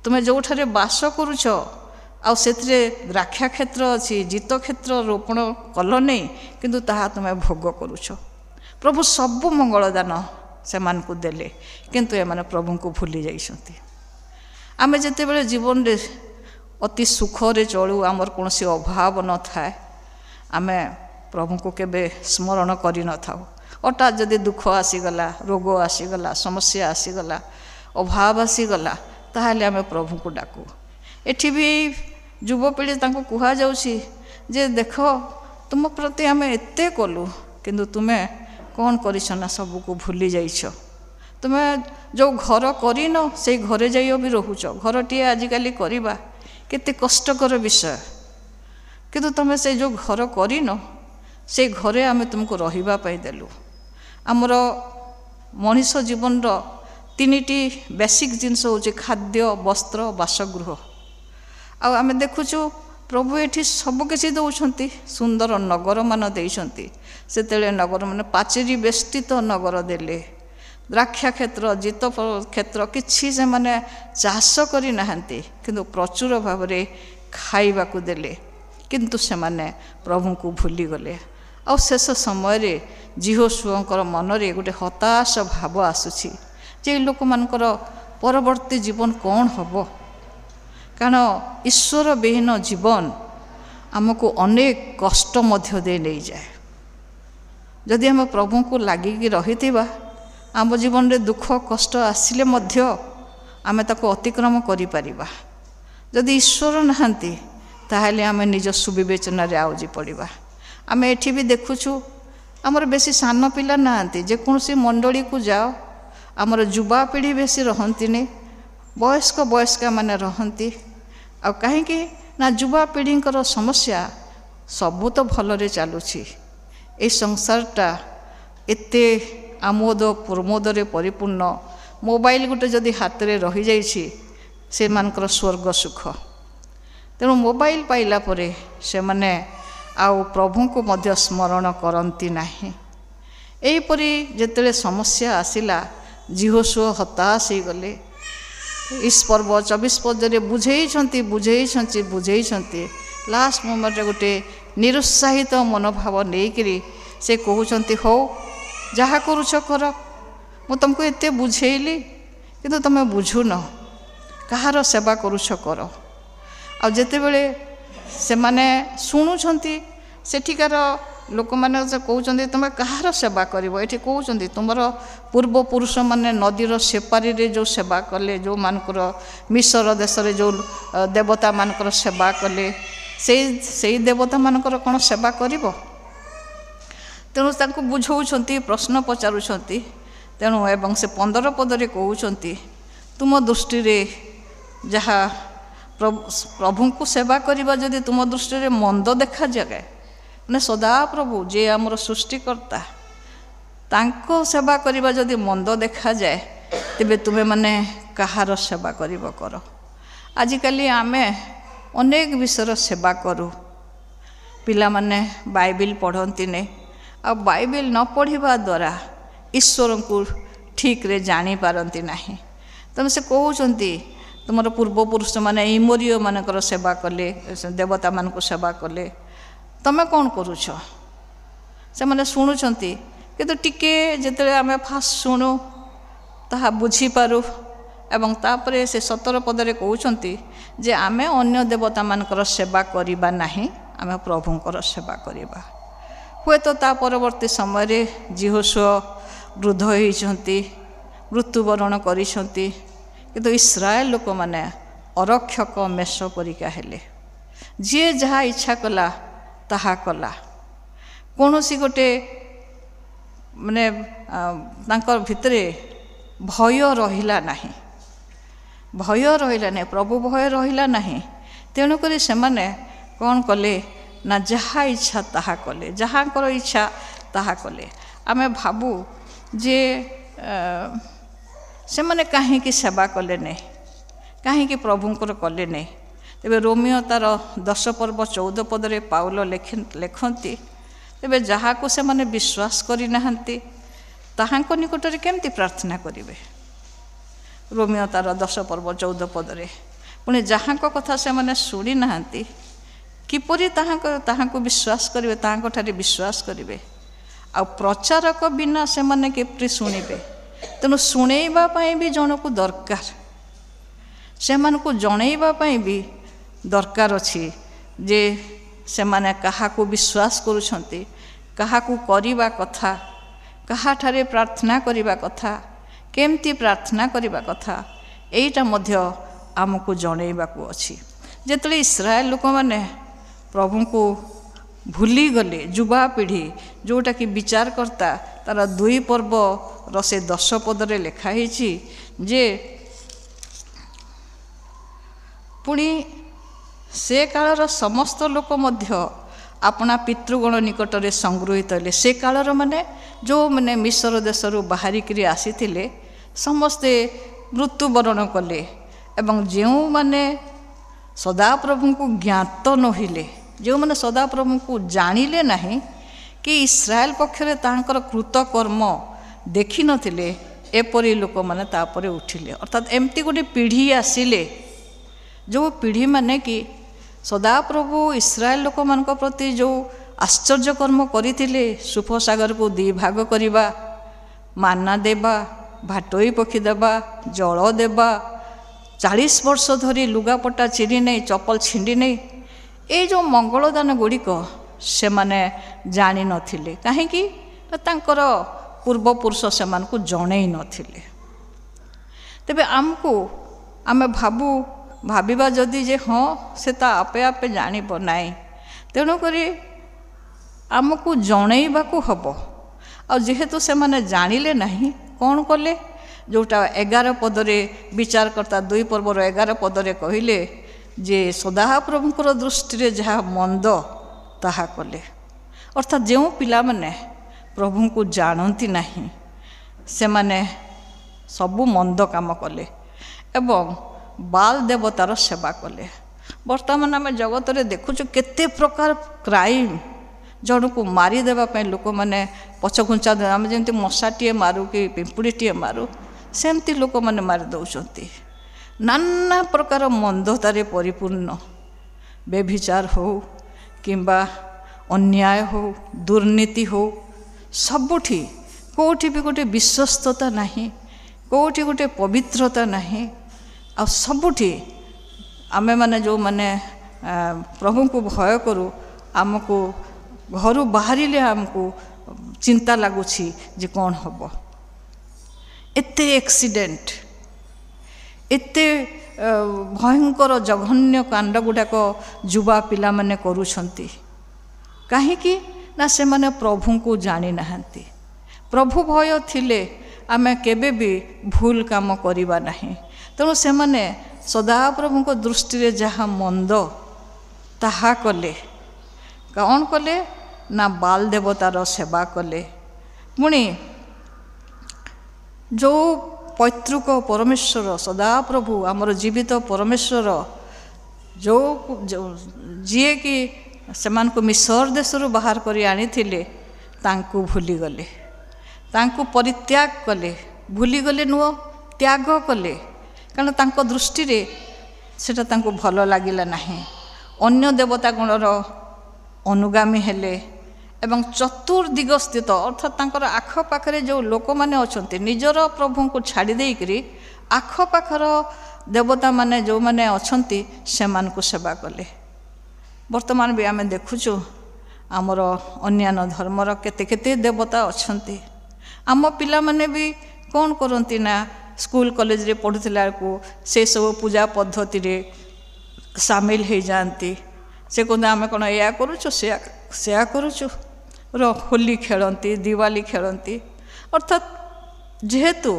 ତୁମେ ଯେଉଁଠାରେ ବାସ କରୁଛ ଆଉ ସେଥିରେ ଦ୍ରାକ୍ଷା କ୍ଷେତ୍ର ଅଛି, ଜିତ କ୍ଷେତ୍ର ରୋପଣ କଲ ନାହିଁ, କିନ୍ତୁ ତାହା ତୁମେ ଭୋଗ କରୁଛ। ପ୍ରଭୁ ସବୁ ମଙ୍ଗଳଦାନ ସେମାନଙ୍କୁ ଦେଲେ, କିନ୍ତୁ ଏମାନେ ପ୍ରଭୁଙ୍କୁ ଭୁଲି ଯାଇଛନ୍ତି। ଆମେ ଯେତେବେଳେ ଜୀବନରେ ଅତି ସୁଖରେ ଚଳୁ, ଆମର କୌଣସି ଅଭାବ ନଥାଏ, ଆମେ ପ୍ରଭୁଙ୍କୁ କେବେ ସ୍ମରଣ କରିନଥାଉ। ହଠାତ୍ ଯଦି ଦୁଃଖ ଆସିଗଲା, ରୋଗ ଆସିଗଲା, ସମସ୍ୟା ଆସିଗଲା, ଅଭାବ ଆସିଗଲା, ତାହେଲେ ଆମେ ପ୍ରଭୁଙ୍କୁ ଡାକୁ। ଏଠି ବି ଯୁବପିଢ଼ି ତାଙ୍କୁ କୁହାଯାଉଛି ଯେ ଦେଖ, ତୁମ ପ୍ରତି ଆମେ ଏତେ କଲୁ, କିନ୍ତୁ ତୁମେ କ'ଣ କରିଛ ନା ସବୁକୁ ଭୁଲି ଯାଇଛ। ତୁମେ ଯେଉଁ ଘର କରିନ ସେଇ ଘରେ ଯାଇ ବି ରହୁଛ। ଘରଟିଏ ଆଜିକାଲି କରିବା କେତେ କଷ୍ଟକର ବିଷୟ, କିନ୍ତୁ ତୁମେ ସେଇ ଯେଉଁ ଘର କରିନ ସେଇ ଘରେ ଆମେ ତୁମକୁ ରହିବା ପାଇଁ ଦେଲୁ। ଆମର ମଣିଷ ଜୀବନର 3ଟି ବେସିକ୍ ଜିନିଷ ହେଉଛି ଖାଦ୍ୟ, ବସ୍ତ୍ର, ବାସଗୃହ। ଆଉ ଆମେ ଦେଖୁଛୁ ପ୍ରଭୁ ଏଠି ସବୁକିଛି ଦେଉଛନ୍ତି, ସୁନ୍ଦର ନଗରମାନ ଦେଇଛନ୍ତି। ସେତେବେଳେ ନଗରମାନେ ପାଚେରୀ ବେଷ୍ଟିତ ନଗର ଦେଲେ, ଦ୍ରାକ୍ଷା କ୍ଷେତ୍ର, ଜିତ କ୍ଷେତ୍ର କିଛି ସେମାନେ ଚାଷ କରିନାହାନ୍ତି, କିନ୍ତୁ ପ୍ରଚୁର ଭାବରେ ଖାଇବାକୁ ଦେଲେ, କିନ୍ତୁ ସେମାନେ ପ୍ରଭୁଙ୍କୁ ଭୁଲିଗଲେ। ଆଉ ଶେଷ ସମୟରେ ଜିହୋଶୁଆଙ୍କର ମନରେ ଗୋଟେ ହତାଶ ଭାବ ଆସୁଛି ଯେ ଏ ଲୋକମାନଙ୍କର ପରବର୍ତ୍ତୀ ଜୀବନ କ'ଣ ହେବ। କାରଣ ଈଶ୍ୱର ବିହୀନ ଜୀବନ ଆମକୁ ଅନେକ କଷ୍ଟ ମଧ୍ୟ ଦେଇ ନେଇଯାଏ। ଯଦି ଆମେ ପ୍ରଭୁଙ୍କୁ ଲାଗିକି ରହିଥିବା ଆମ ଜୀବନରେ ଦୁଃଖ କଷ୍ଟ ଆସିଲେ ମଧ୍ୟ ଆମେ ତାକୁ ଅତିକ୍ରମ କରିପାରିବା। ଯଦି ଈଶ୍ୱର ନାହାନ୍ତି ତାହେଲେ ଆମେ ନିଜ ସୁବିବେଚନାରେ ଆଉଜି ପଡ଼ିବା। ଆମେ ଏଠି ବି ଦେଖୁଛୁ ଆମର ବେଶୀ ସାନ ପିଲା ନାହାନ୍ତି। ଯେକୌଣସି ମଣ୍ଡଳୀକୁ ଯାଅ ଆମର ଯୁବାପିଢ଼ି ବେଶୀ ରହନ୍ତିନି, ବୟସ୍କା ମାନେ ରହନ୍ତି। ଆଉ କାହିଁକି ନା ଯୁବାପିଢ଼ିଙ୍କର ସମସ୍ୟା ସବୁ ତ ଭଲରେ ଚାଲୁଛି। ଏଇ ସଂସାରଟା ଏତେ ଆମୋଦ ପ୍ରମୋଦରେ ପରିପୂର୍ଣ୍ଣ। ମୋବାଇଲ ଗୋଟେ ଯଦି ହାତରେ ରହିଯାଇଛି ସେମାନଙ୍କର ସ୍ୱର୍ଗ ସୁଖ। ତେଣୁ ମୋବାଇଲ ପାଇଲା ପରେ ସେମାନେ ଆଉ ପ୍ରଭୁଙ୍କୁ ମଧ୍ୟ ସ୍ମରଣ କରନ୍ତି ନାହିଁ। ଏହିପରି ଯେତେବେଳେ ସମସ୍ୟା ଆସିଲା ଜିହୋଶୁଆ ହତାଶ ହୋଇଗଲେ। 23 ପର୍ବ 24 ପର୍ବରେ ବୁଝେଇଛନ୍ତି ଲାଷ୍ଟ ମୋମେଣ୍ଟରେ ଗୋଟେ ନିରୁତ୍ସାହିତ ମନୋଭାବ ନେଇକରି ସେ କହୁଛନ୍ତି ହଉ ଯାହା କରୁଛ କର, ମୁଁ ତୁମକୁ ଏତେ ବୁଝେଇଲି କିନ୍ତୁ ତୁମେ ବୁଝୁନ, କାହାର ସେବା କରୁଛ କର। ଆଉ ଯେତେବେଳେ ସେମାନେ ଶୁଣୁଛନ୍ତି ସେଠିକାର ଲୋକମାନେ କହୁଛନ୍ତି ତୁମେ କାହାର ସେବା କରିବ। ଏଠି କହୁଛନ୍ତି ତୁମର ପୂର୍ବପୁରୁଷମାନେ ନଦୀର ସେପାରିରେ ଯେଉଁ ସେବା କଲେ, ଯେଉଁମାନଙ୍କର ମିଶର ଦେଶରେ ଯେଉଁ ଦେବତାମାନଙ୍କର ସେବା କଲେ, ସେଇ ଦେବତାମାନଙ୍କର କ'ଣ ସେବା କରିବ? ତେଣୁ ତାଙ୍କୁ ବୁଝଉଛନ୍ତି, ପ୍ରଶ୍ନ ପଚାରୁଛନ୍ତି। ତେଣୁ ଏବଂ ସେ 15 ପଦରେ କହୁଛନ୍ତି ତୁମ ଦୃଷ୍ଟିରେ ଯାହା ପ୍ରଭୁଙ୍କୁ ସେବା କରିବା ଯଦି ତୁମ ଦୃଷ୍ଟିରେ ମନ୍ଦ ଦେଖାଯାଏ, ମାନେ ସଦାପ୍ରଭୁ ଯିଏ ଆମର ସୃଷ୍ଟିକର୍ତ୍ତା ତାଙ୍କ ସେବା କରିବା ଯଦି ମନ୍ଦ ଦେଖାଯାଏ, ତେବେ ତୁମେମାନେ କାହାର ସେବା କରିବ କର। ଆଜିକାଲି ଆମେ ଅନେକ ବିଷୟର ସେବା କରୁ। ପିଲାମାନେ ବାଇବେଲ ପଢ଼ନ୍ତିନି, ଆଉ ବାଇବେଲ ନ ପଢ଼ିବା ଦ୍ୱାରା ଈଶ୍ୱରଙ୍କୁ ଠିକ୍ରେ ଜାଣିପାରନ୍ତି ନାହିଁ। ତେଣୁ ସେ କହୁଛନ୍ତି ତୁମର ପୂର୍ବପୁରୁଷମାନେ ଇମୋରିୟମାନଙ୍କର ସେବା କଲେ, ଦେବତାମାନଙ୍କୁ ସେବା କଲେ, ତୁମେ କ'ଣ କରୁଛ? ସେମାନେ ଶୁଣୁଛନ୍ତି କିନ୍ତୁ ଟିକେ ଯେତେବେଳେ ଆମେ ଫାଷ୍ଟ ଶୁଣୁ ତାହା ବୁଝିପାରୁ। ଏବଂ ତାପରେ ସେ 17 ପଦରେ କହୁଛନ୍ତି ଯେ ଆମେ ଅନ୍ୟ ଦେବତାମାନଙ୍କର ସେବା କରିବା ନାହିଁ, ଆମେ ପ୍ରଭୁଙ୍କର ସେବା କରିବା। ହୁଏତ ତା ପରବର୍ତ୍ତୀ ସମୟରେ ଜିହୋଶୁଆ ବୃଦ୍ଧ ହୋଇଛନ୍ତି, ମୃତ୍ୟୁବରଣ କରିଛନ୍ତି, କିନ୍ତୁ ଇସ୍ରାଏଲ ଲୋକମାନେ ଅରକ୍ଷକ ମେଷ ପରିକା ହେଲେ। ଯିଏ ଯାହା ଇଚ୍ଛା କଲା ତାହା କଲା। କୌଣସି ଗୋଟେ ମାନେ ତାଙ୍କ ଭିତରେ ଭୟ ରହିଲା ନାହିଁ, ପ୍ରଭୁ ଭୟ ରହିଲା ନାହିଁ। ତେଣୁକରି ସେମାନେ କ'ଣ କଲେ ନା ଯାହା ଇଚ୍ଛା ତାହା କଲେ, ଯାହାଙ୍କର ଇଚ୍ଛା ତାହା କଲେ। ଆମେ ଭାବୁ ଯେ ସେମାନେ କାହିଁକି ସେବା କଲେ ନାହିଁ, କାହିଁକି କଲେ ନାହିଁ। ତେବେ ରୋମିଓ ତାର 10 ପର୍ବ 14 ପଦରେ ପାଉଲ ଲେଖନ୍ତି ତେବେ ଯାହାକୁ ସେମାନେ ବିଶ୍ୱାସ କରିନାହାନ୍ତି ତାହାଙ୍କ ନିକଟରେ କେମିତି ପ୍ରାର୍ଥନା କରିବେ। ରୋମିଓ ତାର 10 ପର୍ବ 14 ପଦରେ ପୁଣି ଯାହାଙ୍କ କଥା ସେମାନେ ଶୁଣି ନାହାନ୍ତି କିପରି ତାହାଙ୍କୁ ବିଶ୍ୱାସ କରିବେ, ତାହାଙ୍କଠାରେ ବିଶ୍ୱାସ କରିବେ। ଆଉ ପ୍ରଚାରକ ବିନା ସେମାନେ କିପରି ଶୁଣିବେ। ତେଣୁ ଶୁଣେଇବା ପାଇଁ ବି ଜଣକୁ ଦରକାର, ସେମାନଙ୍କୁ ଜଣେଇବା ପାଇଁ ବି ଦରକାର ଅଛି ଯେ ସେମାନେ କାହାକୁ ବିଶ୍ୱାସ କରୁଛନ୍ତି, କାହାକୁ କରିବା କଥା, କାହାଠାରେ ପ୍ରାର୍ଥନା କରିବା କଥା, କେମିତି ପ୍ରାର୍ଥନା କରିବା କଥା, ଏଇଟା ମଧ୍ୟ ଆମକୁ ଜଣେଇବାକୁ ଅଛି। ଯେତେବେଳେ ଇସ୍ରାଏଲ ଲୋକମାନେ ପ୍ରଭୁଙ୍କୁ ଭୁଲିଗଲେ, ଯୁବାପିଢ଼ି ଯେଉଁଟାକି ବିଚାରକର୍ତ୍ତା ତାର 2 ପର୍ବର ସେ 10 ପଦରେ ଲେଖା ହେଇଛି ଯେ ପୁଣି ସେ କାଳର ସମସ୍ତ ଲୋକ ମଧ୍ୟ ଆପଣା ପିତୃଗଣ ନିକଟରେ ସଂଗୃହୀତ ହେଲେ। ସେ କାଳର ମାନେ ଯେଉଁମାନେ ମିଶର ଦେଶରୁ ବାହାରିକିରି ଆସିଥିଲେ ସମସ୍ତେ ମୃତ୍ୟୁବରଣ କଲେ। ଏବଂ ଯେଉଁମାନେ ସଦାପ୍ରଭୁଙ୍କୁ ଜ୍ଞାତ ନହେଲେ, ଯେଉଁମାନେ ସଦାପ୍ରଭୁଙ୍କୁ ଜାଣିଲେ ନାହିଁ କି ଇସ୍ରାଏଲ ପକ୍ଷରେ ତାଙ୍କର କୃତକର୍ମ ଦେଖିନଥିଲେ, ଏପରି ଲୋକମାନେ ତାପରେ ଉଠିଲେ। ଅର୍ଥାତ୍ ଏମିତି ଗୋଟେ ପିଢ଼ି ଆସିଲେ ଯେଉଁ ପିଢ଼ିମାନେ କି ସଦାପ୍ରଭୁ ଇସ୍ରାଏଲ ଲୋକମାନଙ୍କ ପ୍ରତି ଯେଉଁ ଆଶ୍ଚର୍ଯ୍ୟକର୍ମ କରିଥିଲେ, ସୁଫସାଗରକୁ 2 ଭାଗ କରିବା, ମାନା ଦେବା, ଭାଟୋଇ ପକ୍ଷୀ ଦେବା, ଜଳ ଦେବା, 40 ବର୍ଷ ଧରି ଲୁଗାପଟା ଚିରି ନେଇ, ଚପଲ ଛିଣ୍ଡି ନେଇ, ଏଇ ଯେଉଁ ମଙ୍ଗଳଦାନ ଗୁଡ଼ିକ ସେମାନେ ଜାଣିନଥିଲେ। କାହିଁକି? ତାଙ୍କର ପୂର୍ବପୁରୁଷ ସେମାନଙ୍କୁ ଜଣେଇ ନଥିଲେ। ତେବେ ଆମେ ଭାବିବା ଯଦି ଯେ ହଁ ସେ ତା ଆପେ ଆପେ ଜାଣିବ ନାହିଁ, ତେଣୁକରି ଆମକୁ ଜଣେଇବାକୁ ହେବ। ଆଉ ଯେହେତୁ ସେମାନେ ଜାଣିଲେ ନାହିଁ, କ'ଣ କଲେ? ଯେଉଁଟା 11 ପଦରେ ବିଚାରକର୍ତ୍ତା 2 ପର୍ବର 11 ପଦରେ କହିଲେ ଯେ ସଦାପ୍ରଭୁଙ୍କର ଦୃଷ୍ଟିରେ ଯାହା ମନ୍ଦ ତାହା କଲେ। ଅର୍ଥାତ୍ ଯେଉଁ ପିଲାମାନେ ପ୍ରଭୁଙ୍କୁ ଜାଣନ୍ତି ନାହିଁ ସେମାନେ ସବୁ ମନ୍ଦ କାମ କଲେ ଏବଂ ବାଲ ଦେବତାର ସେବା କଲେ। ବର୍ତ୍ତମାନ ଆମେ ଜଗତରେ ଦେଖୁଛୁ କେତେ ପ୍ରକାର କ୍ରାଇମ୍, ଜଣକୁ ମାରିଦେବା ପାଇଁ ଲୋକମାନେ ପଛଘୁଞ୍ଚା, ଆମେ ଯେମିତି ମଶାଟିଏ ମାରୁ କି ପିମ୍ପୁଡ଼ିଟିଏ ମାରୁ ସେମିତି ଲୋକମାନେ ମାରି ଦେଉଛନ୍ତି। ନାନା ପ୍ରକାର ମନ୍ଦତାରେ ପରିପୂର୍ଣ୍ଣ, ବ୍ୟଭିଚାର ହେଉ କିମ୍ବା ଅନ୍ୟାୟ ହେଉ, ଦୁର୍ନୀତି ହେଉ, ସବୁଠି କେଉଁଠି ବି ଗୋଟେ ବିଶ୍ୱସ୍ତତା ନାହିଁ, କେଉଁଠି ଗୋଟେ ପବିତ୍ରତା ନାହିଁ। ଆଉ ସବୁଠି ଆମେମାନେ ଯେଉଁମାନେ ପ୍ରଭୁଙ୍କୁ ଭୟ କରୁ, ଆମକୁ ଘରୁ ବାହାରିଲେ ଆମକୁ ଚିନ୍ତା ଲାଗୁଛି ଯେ କ'ଣ ହେବ। ଏତେ ଆକ୍ସିଡେଣ୍ଟ, ଏତେ ଭୟଙ୍କର ଜଘନ୍ୟ କାଣ୍ଡ ଗୁଡ଼ାକ ଯୁବା ପିଲାମାନେ କରୁଛନ୍ତି। କାହିଁକି ନା ସେମାନେ ପ୍ରଭୁଙ୍କୁ ଜାଣିନାହାନ୍ତି। ପ୍ରଭୁ ଭୟ ଥିଲେ ଆମେ କେବେ ବି ଭୁଲ କାମ କରିବା ନାହିଁ। ତେଣୁ ସେମାନେ ସଦାପ୍ରଭୁଙ୍କ ଦୃଷ୍ଟିରେ ଯାହା ମନ୍ଦ ତାହା କଲେ। କ'ଣ କଲେ? ନା ବାଲ ଦେବତାର ସେବା କଲେ। ପୁଣି ଯେଉଁ ପୈତୃକ ପରମେଶ୍ୱର ସଦାପ୍ରଭୁ ଆମର ଜୀବିତ ପରମେଶ୍ୱର, ଯିଏକି ସେମାନଙ୍କୁ ମିଶର ଦେଶରୁ ବାହାର କରି ଆଣିଥିଲେ, ତାଙ୍କୁ ଭୁଲିଗଲେ, ତାଙ୍କୁ ପରିତ୍ୟାଗ କଲେ। ଭୁଲିଗଲେ ନୁହଁ, ତ୍ୟାଗ କଲେ, କାରଣ ତାଙ୍କ ଦୃଷ୍ଟିରେ ସେଟା ତାଙ୍କୁ ଭଲ ଲାଗିଲା ନାହିଁ। ଅନ୍ୟ ଦେବତାଗଣର ଅନୁଗାମୀ ହେଲେ ଏବଂ ଚତୁର୍ଦିଗ ସ୍ଥିତ, ଅର୍ଥାତ୍ ତାଙ୍କର ଆଖପାଖରେ ଯେଉଁ ଲୋକମାନେ ଅଛନ୍ତି ନିଜର ପ୍ରଭୁଙ୍କୁ ଛାଡ଼ି ଦେଇକରି ଆଖପାଖର ଦେବତାମାନେ ଯେଉଁମାନେ ଅଛନ୍ତି ସେମାନଙ୍କୁ ସେବା କଲେ। ବର୍ତ୍ତମାନ ବି ଆମେ ଦେଖୁଛୁ ଆମର ଅନ୍ୟାନ୍ୟ ଧର୍ମର କେତେ କେତେ ଦେବତା ଅଛନ୍ତି। ଆମ ପିଲାମାନେ ବି କ'ଣ କରନ୍ତି ନା ସ୍କୁଲ କଲେଜରେ ପଢ଼ୁଥିଲା ବେଳକୁ ସେସବୁ ପୂଜା ପଦ୍ଧତିରେ ସାମିଲ ହୋଇଯାଆନ୍ତି। ସେ କୁହନ୍ତି ଆମେ କ'ଣ ଏଇଆ କରୁଛୁ, ସେୟା କରୁଛୁ, ହୋଲି ଖେଳନ୍ତି, ଦିୱାଲି ଖେଳନ୍ତି। ଅର୍ଥାତ୍ ଯେହେତୁ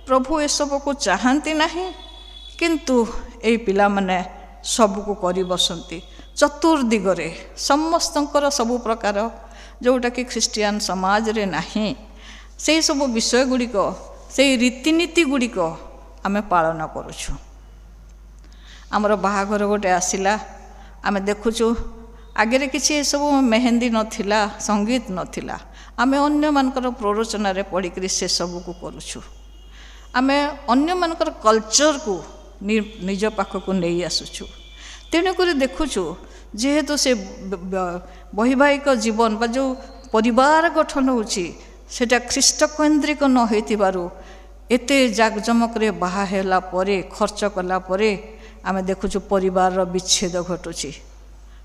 ପ୍ରଭୁ ଏସବୁକୁ ଚାହାନ୍ତି ନାହିଁ, କିନ୍ତୁ ଏଇ ପିଲାମାନେ ସବୁକୁ କରି ବସନ୍ତି ଚତୁର୍ଦିଗରେ। ସମସ୍ତଙ୍କର ସବୁ ପ୍ରକାର ଯେଉଁଟାକି ଖ୍ରୀଷ୍ଟିଆନ ସମାଜରେ ନାହିଁ, ସେହି ସବୁ ବିଷୟ ଗୁଡ଼ିକ, ସେଇ ରୀତିନୀତି ଗୁଡ଼ିକ ଆମେ ପାଳନ କରୁଛୁ। ଆମର ବାହାଘର ଗୋଟେ ଆସିଲା, ଆମେ ଦେଖୁଛୁ ଆଗରେ କିଛି ଏସବୁ ମେହେନ୍ଦି ନଥିଲା, ସଙ୍ଗୀତ ନଥିଲା। ଆମେ ଅନ୍ୟମାନଙ୍କର ପ୍ରରୋଚନାରେ ପଡ଼ିକରି ସେସବୁକୁ କରୁଛୁ। ଆମେ ଅନ୍ୟମାନଙ୍କର କଲଚରକୁ ନିଜ ପାଖକୁ ନେଇ ଆସୁଛୁ। ତେଣୁକରି ଦେଖୁଛୁ ଯେହେତୁ ସେ ବୈବାହିକ ଜୀବନ ବା ଯେଉଁ ପରିବାର ଗଠନ ହେଉଛି ସେଟା ଖ୍ରୀଷ୍ଟକେନ୍ଦ୍ରିକ ନ ହୋଇଥିବାରୁ ଏତେ ଜାକଜମକରେ ବାହା ହେଲା ପରେ, ଖର୍ଚ୍ଚ କଲା ପରେ ଆମେ ଦେଖୁଛୁ ପରିବାରର ବିଚ୍ଛେଦ ଘଟୁଛି।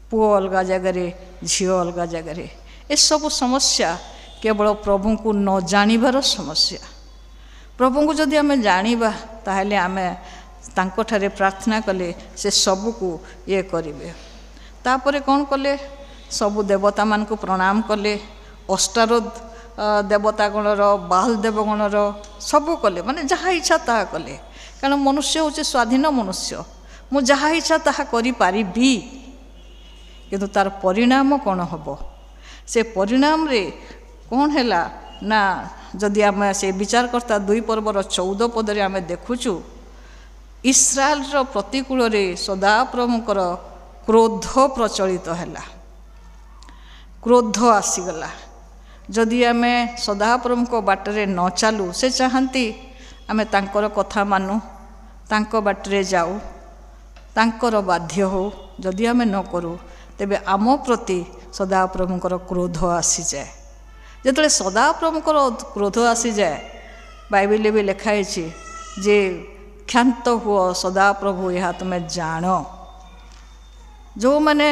ପୁଅ ଅଲଗା ଜାଗାରେ, ଝିଅ ଅଲଗା ଜାଗାରେ। ଏସବୁ ସମସ୍ୟା କେବଳ ପ୍ରଭୁଙ୍କୁ ନ ଜାଣିବାର ସମସ୍ୟା। ପ୍ରଭୁଙ୍କୁ ଯଦି ଆମେ ଜାଣିବା ତାହେଲେ ଆମେ ତାଙ୍କଠାରେ ପ୍ରାର୍ଥନା କଲେ ସେ ସବୁକୁ ଇଏ କରିବେ। ତାପରେ କ'ଣ କଲେ? ସବୁ ଦେବତାମାନଙ୍କୁ ପ୍ରଣାମ କଲେ। ଅଷ୍ଟାରୋଧ ଦେବତାଗଣର, ବାଲ ଦେବଗଣର ସବୁ କଲେ, ମାନେ ଯାହା ଇଚ୍ଛା ତାହା କଲେ। କାରଣ ମନୁଷ୍ୟ ହେଉଛି ସ୍ୱାଧୀନ ମନୁଷ୍ୟ, ମୁଁ ଯାହା ଇଚ୍ଛା ତାହା କରିପାରିବି। କିନ୍ତୁ ତାର ପରିଣାମ କ'ଣ ହେବ? ସେ ପରିଣାମରେ କ'ଣ ହେଲା ନା ଯଦି ଆମେ ସେ ବିଚାରକର୍ତ୍ତା 2 ପର୍ବର 14 ପଦରେ ଆମେ ଦେଖୁଛୁ, ଇସ୍ରାଏଲର ପ୍ରତିକୂଳରେ ସଦାପ୍ରଭୁଙ୍କର କ୍ରୋଧ ପ୍ରଚଳିତ ହେଲା। କ୍ରୋଧ ଆସିଗଲା। ଯଦି ଆମେ ସଦାପ୍ରଭୁଙ୍କ ବାଟରେ ନ ଚାଲୁ, ସେ ଚାହାନ୍ତି ଆମେ ତାଙ୍କର କଥା ମାନୁ, ତାଙ୍କ ବାଟରେ ଯାଉ, ତାଙ୍କର ବାଧ୍ୟ ହେଉ। ଯଦି ଆମେ ନ କରୁ ତେବେ ଆମ ପ୍ରତି ସଦାପ୍ରଭୁଙ୍କର କ୍ରୋଧ ଆସିଯାଏ। ଯେତେବେଳେ ସଦାପ୍ରଭୁଙ୍କର କ୍ରୋଧ ଆସିଯାଏ, ବାଇବେଲରେ ବି ଲେଖା ହେଇଛି ଯେ କ୍ଷାନ୍ତ ହୁଅ ସଦାପ୍ରଭୁ ଏହା ତୁମେ ଜାଣ। ଯେଉଁମାନେ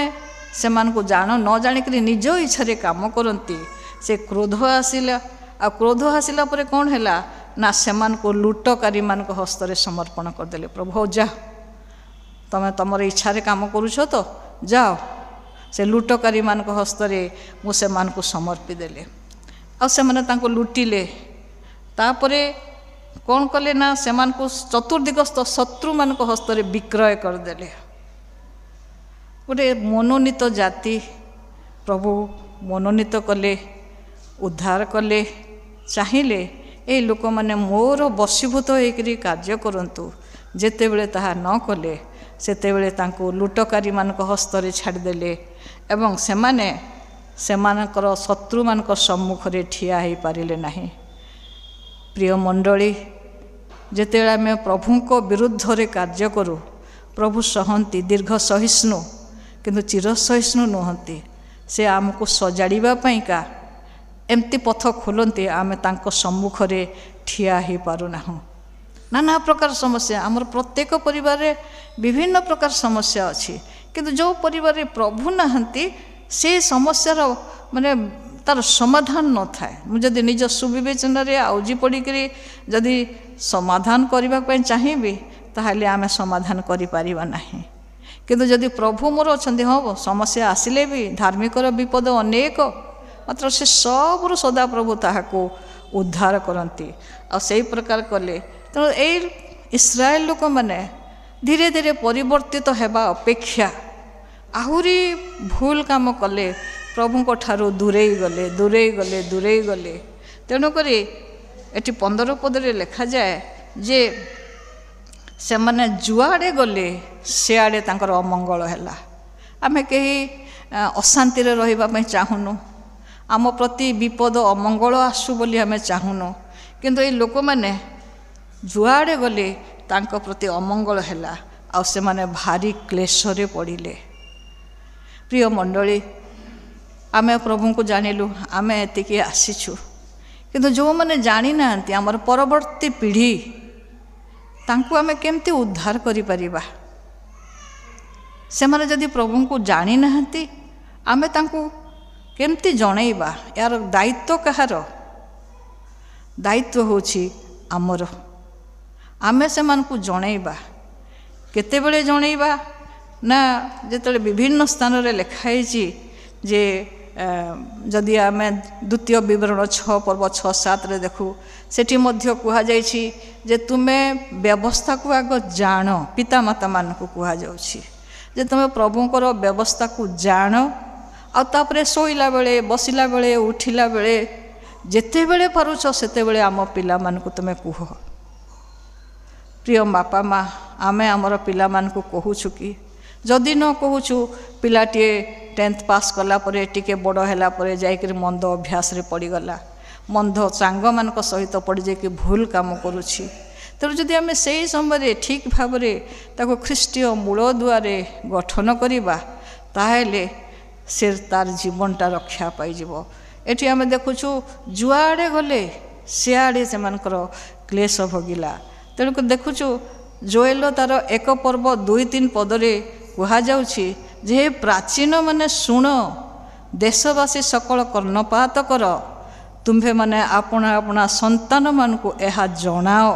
ସେମାନଙ୍କୁ ନ ଜାଣିକରି ନିଜ ଇଚ୍ଛାରେ କାମ କରନ୍ତି, ସେ କ୍ରୋଧ ଆସିଲା आ क्रोध आसिला परे कौन हैला ना सेमानकु लुटकारी मानक हस्तरे समर्पण करदेले। प्रभु जा तमे तमर इच्छा काम करूछ तो जाओ से लुटकारी मानक हस्तरे मु सेमानकु समर्पी देले। आ सेमाने तांको लुटिले तापरे कौन कले ना सेमानकु चतुर्दिगस्त शत्रु मानक हस्तरे विक्रय करदेले। गोटे मनोनीत जाति प्रभु मनोनीत कले उद्धार कले चाहिए ये लोक मैंने मोर बशीभूत होकर कार्य करंतु जेतेबेले ताहा न कले सेतेबेले तांको लुटकारी मानक हस्तरे छाड़देले एवं सेमाने सेमानकर शत्रु मानक सम्मुखरे ठिया हो पारिले नाही। प्रिय मंडली जेतेबेले आमे प्रभुको विरुद्ध रे कार्य करूँ प्रभु सहंती दीर्घ सहिष्णु किंतु चिर सहिष्णु नुहंती। से आमको सजाड़िबा का एमती पथ खोलते आमे तांको सम्मुखरे ठिया हो पारुना। नाना प्रकार समस्या आमर प्रत्येक परिवार रे विभिन्न प्रकार समस्या अच्छी किंतु जो परिवार रे प्रभु नहांती से समस्यार माने तार समाधान न थाए। मुझे निज सुविवेचन रे आउजी पड़िकरी जदि समाधान करबा पई चाहिबी ताहले आमे समाधान करि परिबा नाही। किंतु जदि प्रभु मोर अछंती हाँ समस्या आसिले भी धार्मिकर विपद अनेक मात्र से सबुरु सदा प्रभु ताहाको उद्धार करती आ सही प्रकार कले। तेणु यही इस्राएल लोक मैंने धीरे धीरे परिवर्तित होगा अपेक्षा आहुरी भूल काम कले प्रभु को ठारू दूरे गले दूरे गले दूरे गले। तेणुक ये 15 पदरे लिखा जाए जे से माने जुआड़े गले सियाड़े तांकर अमंगल हैला। आमे कहीं अशांति रे रहिबा पई चाहुनु आम प्रति विपद अमंगल आसु बोली आमे चाहुनु किंतु ए लोक माने जुआड़े गले तांको प्रति अमंगल हैला आ से माने भारी क्लेश रे पड़िले। प्रिय मंडली आमे प्रभु को जानिलु आमे एतिके आसीछु किंतु जो माने जानि नांती हमर परवर्ती पीढ़ी तांको आमे केमती उद्धार करि परिबा। से माने जदि प्रभु को जानि नांती आमे तांको केमती जणैबा। यार दायित्व कहार दायित्व होछि आमर आमे से मानकु जणैबा। केतेबेले जणैबा ना जेतले विभिन्न स्थान रे लिखाई जे जदि आमे द्वितीय विवरण 6 पर्व 6-7 रे देखू सेठी मध्य कुहा जाइछि जे तुमे व्यवस्था को आग जान पिता माता मान को कुहा जाउछि जे तुमे प्रभुंकर व्यवस्था को जान आ तापरे सोइला बेले बसिला बेले उठिला बेले जेते बेले पारुछ सेते बेले आम पिला मान को तुमे कुह। प्रिय बापा माँ आमे आमर पिला मान को कहूछु कि जदि न कहूछु पिलाटे 10th पास कला परे टिके बड़ हैला परे जाइकरी मंद अभ्यास रे पड़ीगला मंद सांग मान सहित पड़ी जाइए भूल काम करुछि। तेणु जदि आमे सेही समय ठीक भाव ताको ख्रीष्टीय मूल दुआरे गठन करिबा ताहेले से तार जीवनटा रक्षा पाइजिवो। एठी आमे देखुछु जुआड़े गले सियाड़े से मानकर क्लेश भोगिला। तेणुक देखुछु जोएल तार 1 पर्व 2-3 पदरे कुहा जाउछि जे प्राचीन माने शुण देशवासी सकल कर्णपात कर तुम्भे माने आपना आपना संतान मान को यह जनाओ।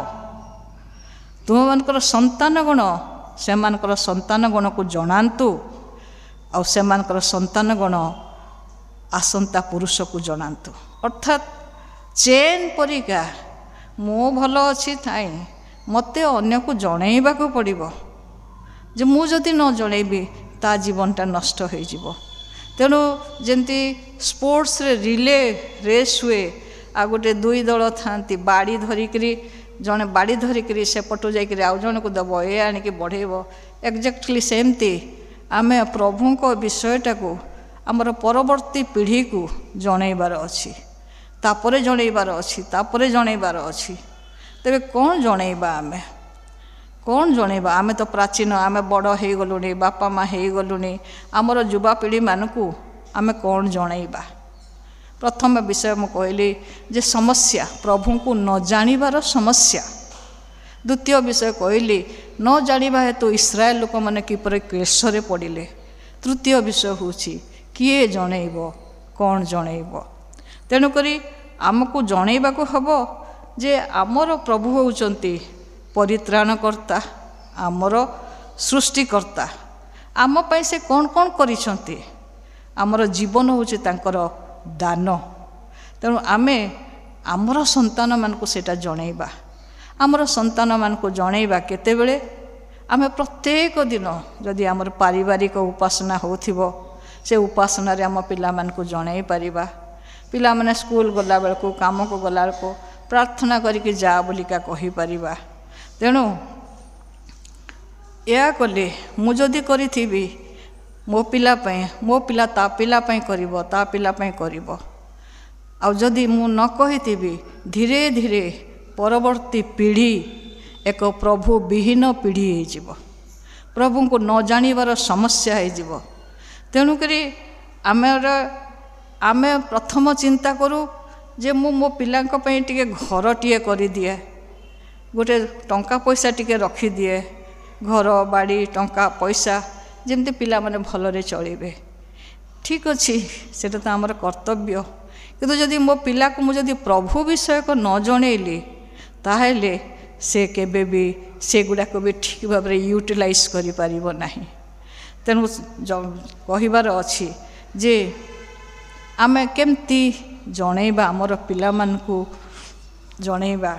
तुम मानकर संतान गण से मानकर संतान गण को जनातु आ से मानकर संतान गण आसंता पुरुष को जनातु। अर्थात चेन परिका मो भल अच्छी थाई मते अन्य को जनइबा को पड़िबो जे मु जदि न जनइबी ता जीवनटा नष्ट हो जिवो। तेणु जमती स्पोर्ट्स रे रिले रेस हुए आ गोटे 2 दल थांती बाड़ी धरिकरी जड़े बाड़ी धरिकरी से पटु जाइकरी आउ जन को दब ए आनिकी बढ़ेबो। एक्जाक्टली सेमती आमे प्रभु को विषयटा को आमर परवर्ती पीढ़ी को जनइबार अछि तापरे जनइबार अछि तापरे जनइबार अछि। तेबे कौन जनइबा आमे कौन जनइबा आमे तो प्राचीन आमे बड़ हो गलुनी बापा माँ हो गलुनी आमर युवापीढ़ी मानकू आमे कौन जनइबा। प्रथम विषय मु कहली जे समस्या प्रभु को न जानिबार समस्या। द्वितीय विषय कहली न जानिबा हेतु इस्राएल लोक माने किपरि क्लेशरे पड़िले। तृतीय विषय होछि किए जनइब कौन जनइब। तेणुकरी आमको जणैबाकू हब जे आमर प्रभु होउचंती परित्राणकर्ता आमर सृष्टिकर्ता आम पई से कौन कौन करिसंती आमर जीवन होउची तांकर दान तेणु आमे आमर संतान मानकू सेटा जणैबा आमर संतान मानकू जणैबा केतेबेले आमे प्रत्येक दिन जदि आमर पारिवारिक उपासना होथिबो से उपासना रे आम पिला मानकू जणै परिबा पिला माने स्कूल गला बेलको काम को गला बेलको प्रार्थना करिके जा बोलिका कहि परिबा तेणु या कले मु जदि करिथिबी मो पिला ता पिला पई करिवो ता पिला पई करिवो आ जदि मु न कहिथिबी धीरे धीरे परवर्ती पीढ़ी एक प्रभु विहीन पीढ़ी हो प्रभु को न जानिबार समस्या हो तेणुकरी आमे प्रथम चिंता करूँ जे मु मो पिलांक पई टिके घर टिए करि दिए गोटे टंका पैसा टिके रखी दिए घर बाड़ी टंका पैसा जेमती पिला माने भलरे चलिबे ठीक अच्छी सेटा तो आमर कर्तव्य किंतु जदि मो पिला को मुझे प्रभु विषय को न जनइली ताहेले से केबे भी से गुड़ाक भी ठीक भाव में यूटिलाइज करि परिबो नाही तेणु कहिबार अछि जे आमे केमती जणैबा आमर पिला मानकू जणैबा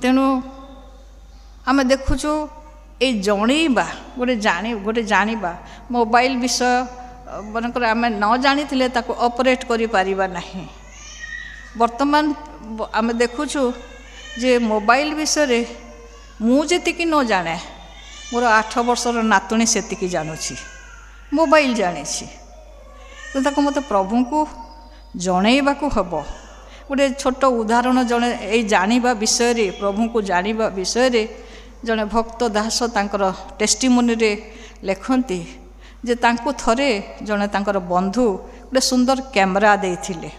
तेणु आमे देखुछु ए जणैबा गोटे जानिबा मोबाइल विषय मनकर आमे न जानिथिले ताको ऑपरेट करि परिबा नाही वर्तमान आमे देखुछु जे मोबाइल विषय मु जेतिकी न जाने मोर 8 वर्षर नातुणी सेतिकी जानुछि मोबाइल जानी तो ताको मते प्रभु को जणैबाकू हबो गोटे छोट उदाहरण जने ए जानिबा विषय रे प्रभु को जानिबा विषय रे जने भक्त दास तांकर टेस्टिमोनी रे लेखंती जे तांको थरे जने तांकर बंधु गोटे सुंदर कैमरा देइथिले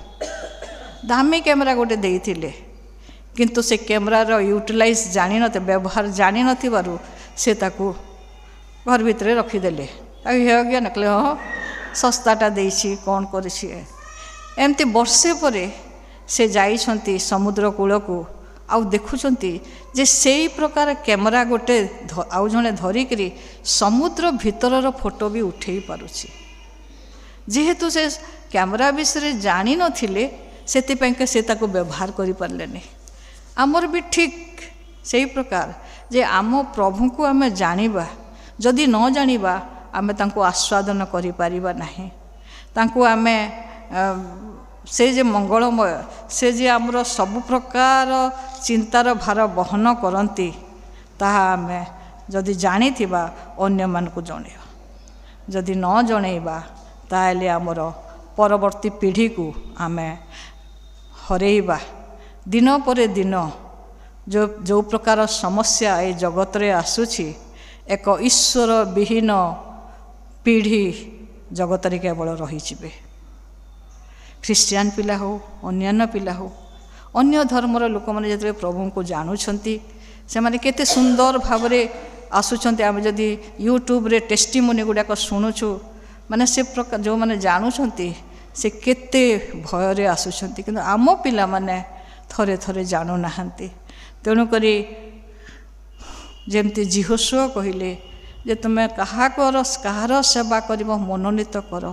दामी कैमरा गोटे देइथिले किंतु से कैमरार यूटिलाइज जानी नते व्यवहार जानी नथिबारु से ताकू घर भितर रखीदेले गया नकले हाँ सस्ताटा देइछि कौन करिछि एमती वर्षे परे से जाइछंती समुद्र कूल को आउ देखुछंती जे सेई प्रकार कैमरा गोटे आउ जने धरिकरी समुद्र भितरर फोटो भी उठेई पारुछि जेहेतु से कैमरा विषय जानी नथिले सेतिपैं के से ताको व्यवहार करि पारलेनी आमर भी ठीक सही प्रकार जे आम प्रभु को आम जानिबा जदि न जानिबा आमे तांको आस्वादन करि परिबा नाही तांको आमे से जे मंगलमय से जे आमर सब प्रकार चिंतार भार बहन करती ताहा आमे जदि जानिथिबा अन्य मानकु जणैबा जदि न जणैबा ताले आमर परवर्ती पीढ़ी को आमे हरेइबा दिन पर दिन जो प्रकार समस्या ए जगत रे आसुछि एक ईश्वर विहीन पीढ़ी जगत रे केवल रहीजिबे ख्रिस्टियान पिला हो अन्यान्य पिला हो अन्य धर्मर लोक मैंने जो प्रभु को जानुछंती से माने केते सुंदर भाव रे आसुछंती आमे जदि यूट्यूब रे टेस्टिमोनी गुड़ाक शुणुछु माने से प्रकार जो माने जानुछंती से केते भय रे आसुछंती किंतु आम पिला माने थरे थरे जानू नाहंती तेणुकरी जेमती जिहोशुआ कहिले जे तुमे कहार सेवा कर मनोनीत कर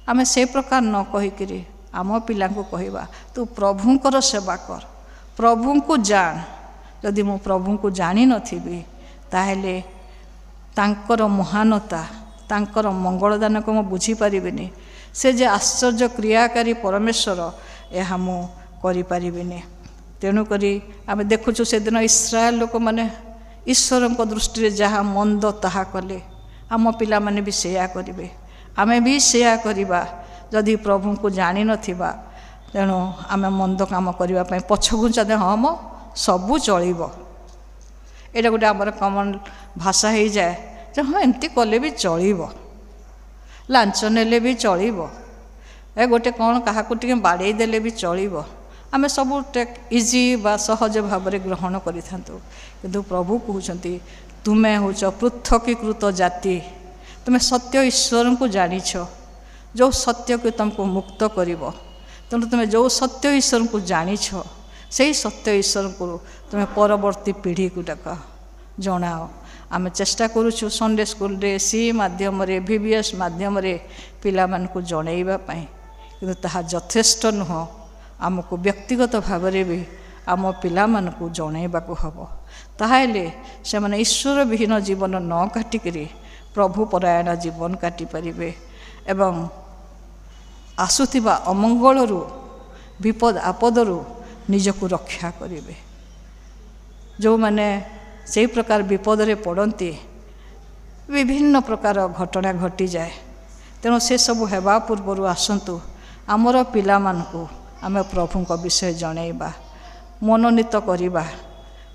आमे से प्रकार न कहीकि आम पिला कहवा तू प्रभुंकर सेवा कर प्रभु को जान जदि मु प्रभु को जानी नथिबी ताहेले तांकर महानता तांकर मंगलदान को मु बुझी परिबिनी से जे आश्चर्य क्रियाकारी परमेश्वर यह मु करि परिबिनी तेणुकरी आमे देखुछु से दिन इस्राएल लोक माने ईश्वर दृष्टि जहाँ मंद ताहा कले आम पिला माने भी सेया करिवे आमे भी सेया करिबा जदि प्रभु को जानी नथिबा तेणु आमे मंद काम करिबा पई पछघुंचा दे हम सबू चलिबो एटा गोटे आमर कमन भाषा हो जाए जे हाँ एमती कले भी चलिबो लांच नेले भी चलिबो ए गोटे कौन काहाकू टिके बाड़े देले भी चलिबो आमे सबू टेक इजी बा सहज भाव में ग्रहण करिथांतु किंतु प्रभु कहउछंती तुमे होच पृथकीकृत जाति तुमे सत्य ईश्वर को जानिछ जो सत्य को तुमको मुक्त करिवो ତେଣୁ ତୁମେ ଯେଉଁ ସତ୍ୟ ଈଶ୍ୱରଙ୍କୁ ଜାଣିଛ ସେହି ସତ୍ୟ ଈଶ୍ୱରଙ୍କୁ ତୁମେ ପରବର୍ତ୍ତୀ ପିଢ଼ିକୁ ଡାକ ଜଣାଅ। ଆମେ ଚେଷ୍ଟା କରୁଛୁ ସଣ୍ଡେ ସ୍କୁଲରେ ସି ମାଧ୍ୟମରେ VBS ମାଧ୍ୟମରେ ପିଲାମାନଙ୍କୁ ଜଣେଇବା ପାଇଁ, କିନ୍ତୁ ତାହା ଯଥେଷ୍ଟ ନୁହଁ। ଆମକୁ ବ୍ୟକ୍ତିଗତ ଭାବରେ ବି ଆମ ପିଲାମାନଙ୍କୁ ଜଣେଇବାକୁ ହେବ। ତାହେଲେ ସେମାନେ ଈଶ୍ୱର ବିହୀନ ଜୀବନ ନ କାଟିକରି ପ୍ରଭୁ ପରାୟଣ ଜୀବନ କାଟିପାରିବେ ଏବଂ ଆସୁଥିବା ଅମଙ୍ଗଳରୁ ବିପଦ ଆପଦରୁ ନିଜକୁ ରକ୍ଷା କରିବେ। ଯେଉଁମାନେ ସେହି ପ୍ରକାର ବିପଦରେ ପଡ଼ନ୍ତି ବିଭିନ୍ନ ପ୍ରକାର ଘଟଣା ଘଟିଯାଏ। ତେଣୁ ସେସବୁ ହେବା ପୂର୍ବରୁ ଆସନ୍ତୁ ଆମର ପିଲାମାନଙ୍କୁ ଆମେ ପ୍ରଭୁଙ୍କ ବିଷୟ ଜଣେଇବା, ମନୋନୀତ କରିବା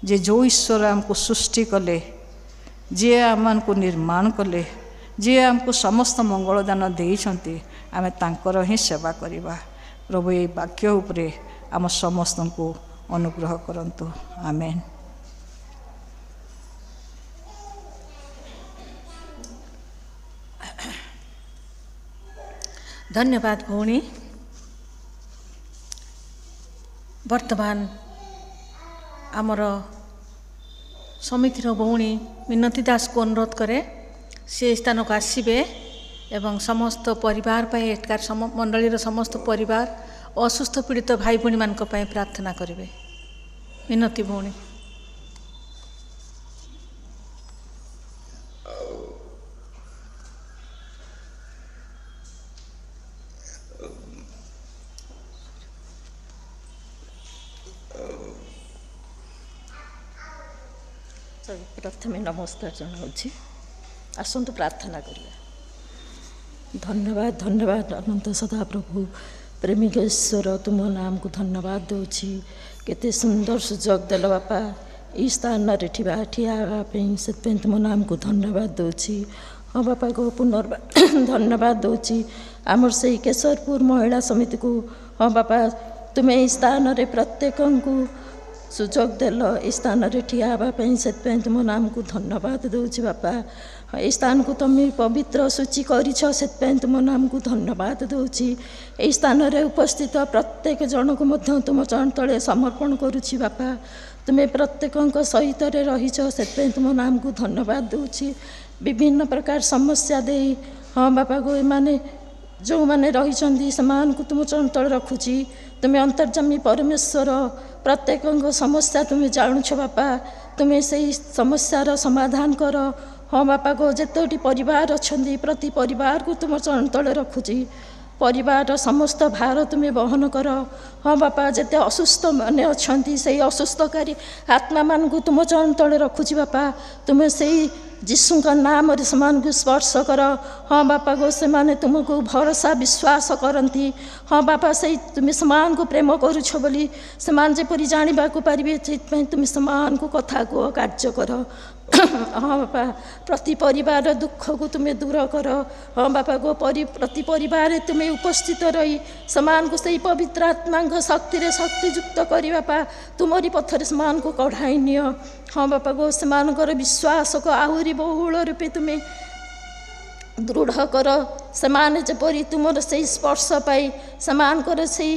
ଯେ ଯେଉଁ ଈଶ୍ୱର ଆମକୁ ସୃଷ୍ଟି କଲେ, ଯିଏ ଆମମାନଙ୍କୁ ନିର୍ମାଣ କଲେ, ଯିଏ ଆମକୁ ସମସ୍ତ ମଙ୍ଗଳଦାନ ଦେଇଛନ୍ତି, ଆମେ ତାଙ୍କର ହିଁ ସେବା କରିବା। ପ୍ରଭୁ ଏହି ବାକ୍ୟ ଉପରେ ଆମ ସମସ୍ତଙ୍କୁ ଅନୁଗ୍ରହ କରନ୍ତୁ। ଆମେନ୍। ଧନ୍ୟବାଦ ଭଉଣୀ। ବର୍ତ୍ତମାନ ଆମର ସମିତିର ଭଉଣୀ ମିନତି ଦାସକୁ ଅନୁରୋଧ କରେ ସେ ସ୍ଥାନକୁ ଆସିବେ ଏବଂ ସମସ୍ତ ପରିବାର ପାଇଁ ଏଠାକାର ମଣ୍ଡଳୀର ସମସ୍ତ ପରିବାର ଅସୁସ୍ଥ ପୀଡ଼ିତ ଭାଇ ଭଉଣୀମାନଙ୍କ ପାଇଁ ପ୍ରାର୍ଥନା କରିବେ। ମିନତି ଭଉଣୀ। ପ୍ରଥମେ ନମସ୍କାର ଜଣାଉଛି। ଆସନ୍ତୁ ପ୍ରାର୍ଥନା କରିବା। ଧନ୍ୟବାଦ ଧନ୍ୟବାଦ ଅନନ୍ତ ସଦାପ୍ରଭୁ ପ୍ରେମିକ ଈଶ୍ୱର, ତୁମ ନାମକୁ ଧନ୍ୟବାଦ ଦେଉଛି। କେତେ ସୁନ୍ଦର ସୁଯୋଗ ଦେଲ ବାପା ଏହି ସ୍ଥାନରେ ଠିଆ ହେବା ପାଇଁ, ସେଥିପାଇଁ ତୁମ ନାମକୁ ଧନ୍ୟବାଦ ଦେଉଛି। ହଁ ବାପା ଗୋ ପୁନର୍ବାର ଧନ୍ୟବାଦ ଦେଉଛି ଆମର ସେଇ କେଶରପୁର ମହିଳା ସମିତିକୁ। ହଁ ବାପା ତୁମେ ଏହି ସ୍ଥାନରେ ପ୍ରତ୍ୟେକଙ୍କୁ ସୁଯୋଗ ଦେଲ ଏହି ସ୍ଥାନରେ ଠିଆ ହେବା ପାଇଁ, ସେଥିପାଇଁ ତୁମ ନାମକୁ ଧନ୍ୟବାଦ ଦେଉଛି ବାପା। ଏହି ସ୍ଥାନକୁ ତୁମେ ପବିତ୍ର ସୂଚି କରିଛ, ସେଥିପାଇଁ ତୁମ ନାମକୁ ଧନ୍ୟବାଦ ଦେଉଛି। ଏହି ସ୍ଥାନରେ ଉପସ୍ଥିତ ପ୍ରତ୍ୟେକ ଜଣକୁ ମଧ୍ୟ ତୁମ ଚରଣ ତଳେ ସମର୍ପଣ କରୁଛି ବାପା। ତୁମେ ପ୍ରତ୍ୟେକଙ୍କ ସହିତରେ ରହିଛ, ସେଥିପାଇଁ ତୁମ ନାମକୁ ଧନ୍ୟବାଦ ଦେଉଛି। ବିଭିନ୍ନ ପ୍ରକାର ସମସ୍ୟା ଦେଇ ହଁ ବାପା ଗୋ ଏମାନେ ଯେଉଁମାନେ ରହିଛନ୍ତି ସେମାନଙ୍କୁ ତୁମ ଚରଣ ତଳେ ରଖୁଛି। ତୁମେ ଅନ୍ତର୍ଯାମୀ ପରମେଶ୍ୱର, ପ୍ରତ୍ୟେକଙ୍କ ସମସ୍ୟା ତୁମେ ଜାଣୁଛ ବାପା। ତୁମେ ସେହି ସମସ୍ୟାର ସମାଧାନ କର। ହଁ ବାପା ଗୋ ଯେତୋଟି ପରିବାର ଅଛନ୍ତି ପ୍ରତି ପରିବାରକୁ ତୁମ ଚରଣ ତଳେ ରଖୁଛି। ପରିବାରର ସମସ୍ତ ଭାର ତୁମେ ବହନ କର। ହଁ ବାପା ଯେତେ ଅସୁସ୍ଥ ମାନେ ଅଛନ୍ତି ସେହି ଅସୁସ୍ଥକାରୀ ଆତ୍ମାମାନଙ୍କୁ ତୁମ ଚରଣ ତଳେ ରଖୁଛି ବାପା। ତୁମେ ସେଇ ଯୀଶୁଙ୍କ ନାମରେ ସେମାନଙ୍କୁ ସ୍ପର୍ଶ କର। ହଁ ବାପା ଗୋ ସେମାନେ ତୁମକୁ ଭରସା ବିଶ୍ୱାସ କରନ୍ତି। ହଁ ବାପା ସେଇ ତୁମେ ସେମାନଙ୍କୁ ପ୍ରେମ କରୁଛ ବୋଲି ସେମାନେ ଯେପରି ଜାଣିବାକୁ ପାରିବେ, ସେଥିପାଇଁ ତୁମେ ସେମାନଙ୍କୁ କଥା କୁହ, କାର୍ଯ୍ୟ କର। ହଁ ବାପା ପ୍ରତି ପରିବାର ଦୁଃଖକୁ ତୁମେ ଦୂର କର। ହଁ ବାପା ଗୋ ପ୍ରତି ପରିବାରରେ ତୁମେ ଉପସ୍ଥିତ ରହି ସେମାନଙ୍କୁ ସେଇ ପବିତ୍ର ଆତ୍ମାଙ୍କ ଶକ୍ତିରେ ଶକ୍ତିଯୁକ୍ତ କରି ବାପା ତୁମରି ପଥରେ ସେମାନଙ୍କୁ କଢ଼ାଇ ନିଅ। ହଁ ବାପା ଗୋ ସେମାନଙ୍କର ବିଶ୍ୱାସକୁ ଆହୁରି ବହୁଳ ରୂପେ ତୁମେ ଦୃଢ଼ କର। ସେମାନେ ଯେପରି ତୁମର ସେଇ ସ୍ପର୍ଶ ପାଇ ସେମାନଙ୍କର ସେଇ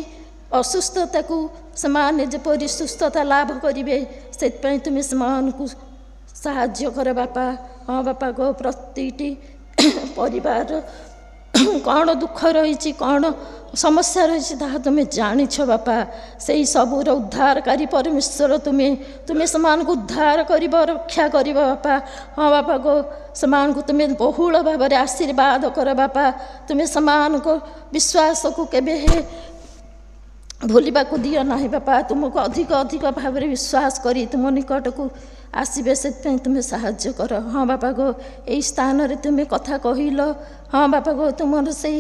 ଅସୁସ୍ଥତାକୁ ସେମାନେ ଯେପରି ସୁସ୍ଥତା ଲାଭ କରିବେ, ସେଥିପାଇଁ ତୁମେ ସେମାନଙ୍କୁ ସାହାଯ୍ୟ କର ବାପା। ହଁ ବାପା ଗୋ ପ୍ରତିଟି ପରିବାର କ'ଣ ଦୁଃଖ ରହିଛି, କ'ଣ ସମସ୍ୟା ରହିଛି ତାହା ତୁମେ ଜାଣିଛ ବାପା। ସେଇ ସବୁର ଉଦ୍ଧାରକାରୀ ପରମେଶ୍ୱର ତୁମେ ସେମାନଙ୍କୁ ଉଦ୍ଧାର କରିବ, ରକ୍ଷା କରିବ ବାପା। ହଁ ବାପା ଗୋ ସେମାନଙ୍କୁ ତୁମେ ବହୁଳ ଭାବରେ ଆଶୀର୍ବାଦ କର ବାପା। ତୁମେ ସେମାନଙ୍କ ବିଶ୍ୱାସକୁ କେବେ ଭୁଲିବାକୁ ଦିଅ ନାହିଁ ବାପା। ତୁମକୁ ଅଧିକ ଅଧିକ ଭାବରେ ବିଶ୍ୱାସ କରି ତୁମ ନିକଟକୁ ଆସିବେ, ସେଥିପାଇଁ ତୁମେ ସାହାଯ୍ୟ କର। ହଁ ବାପା ଗୋ ଏହି ସ୍ଥାନରେ ତୁମେ କଥା କହିଲ। ହଁ ବାପା ଗୋ ତୁମର ସେଇ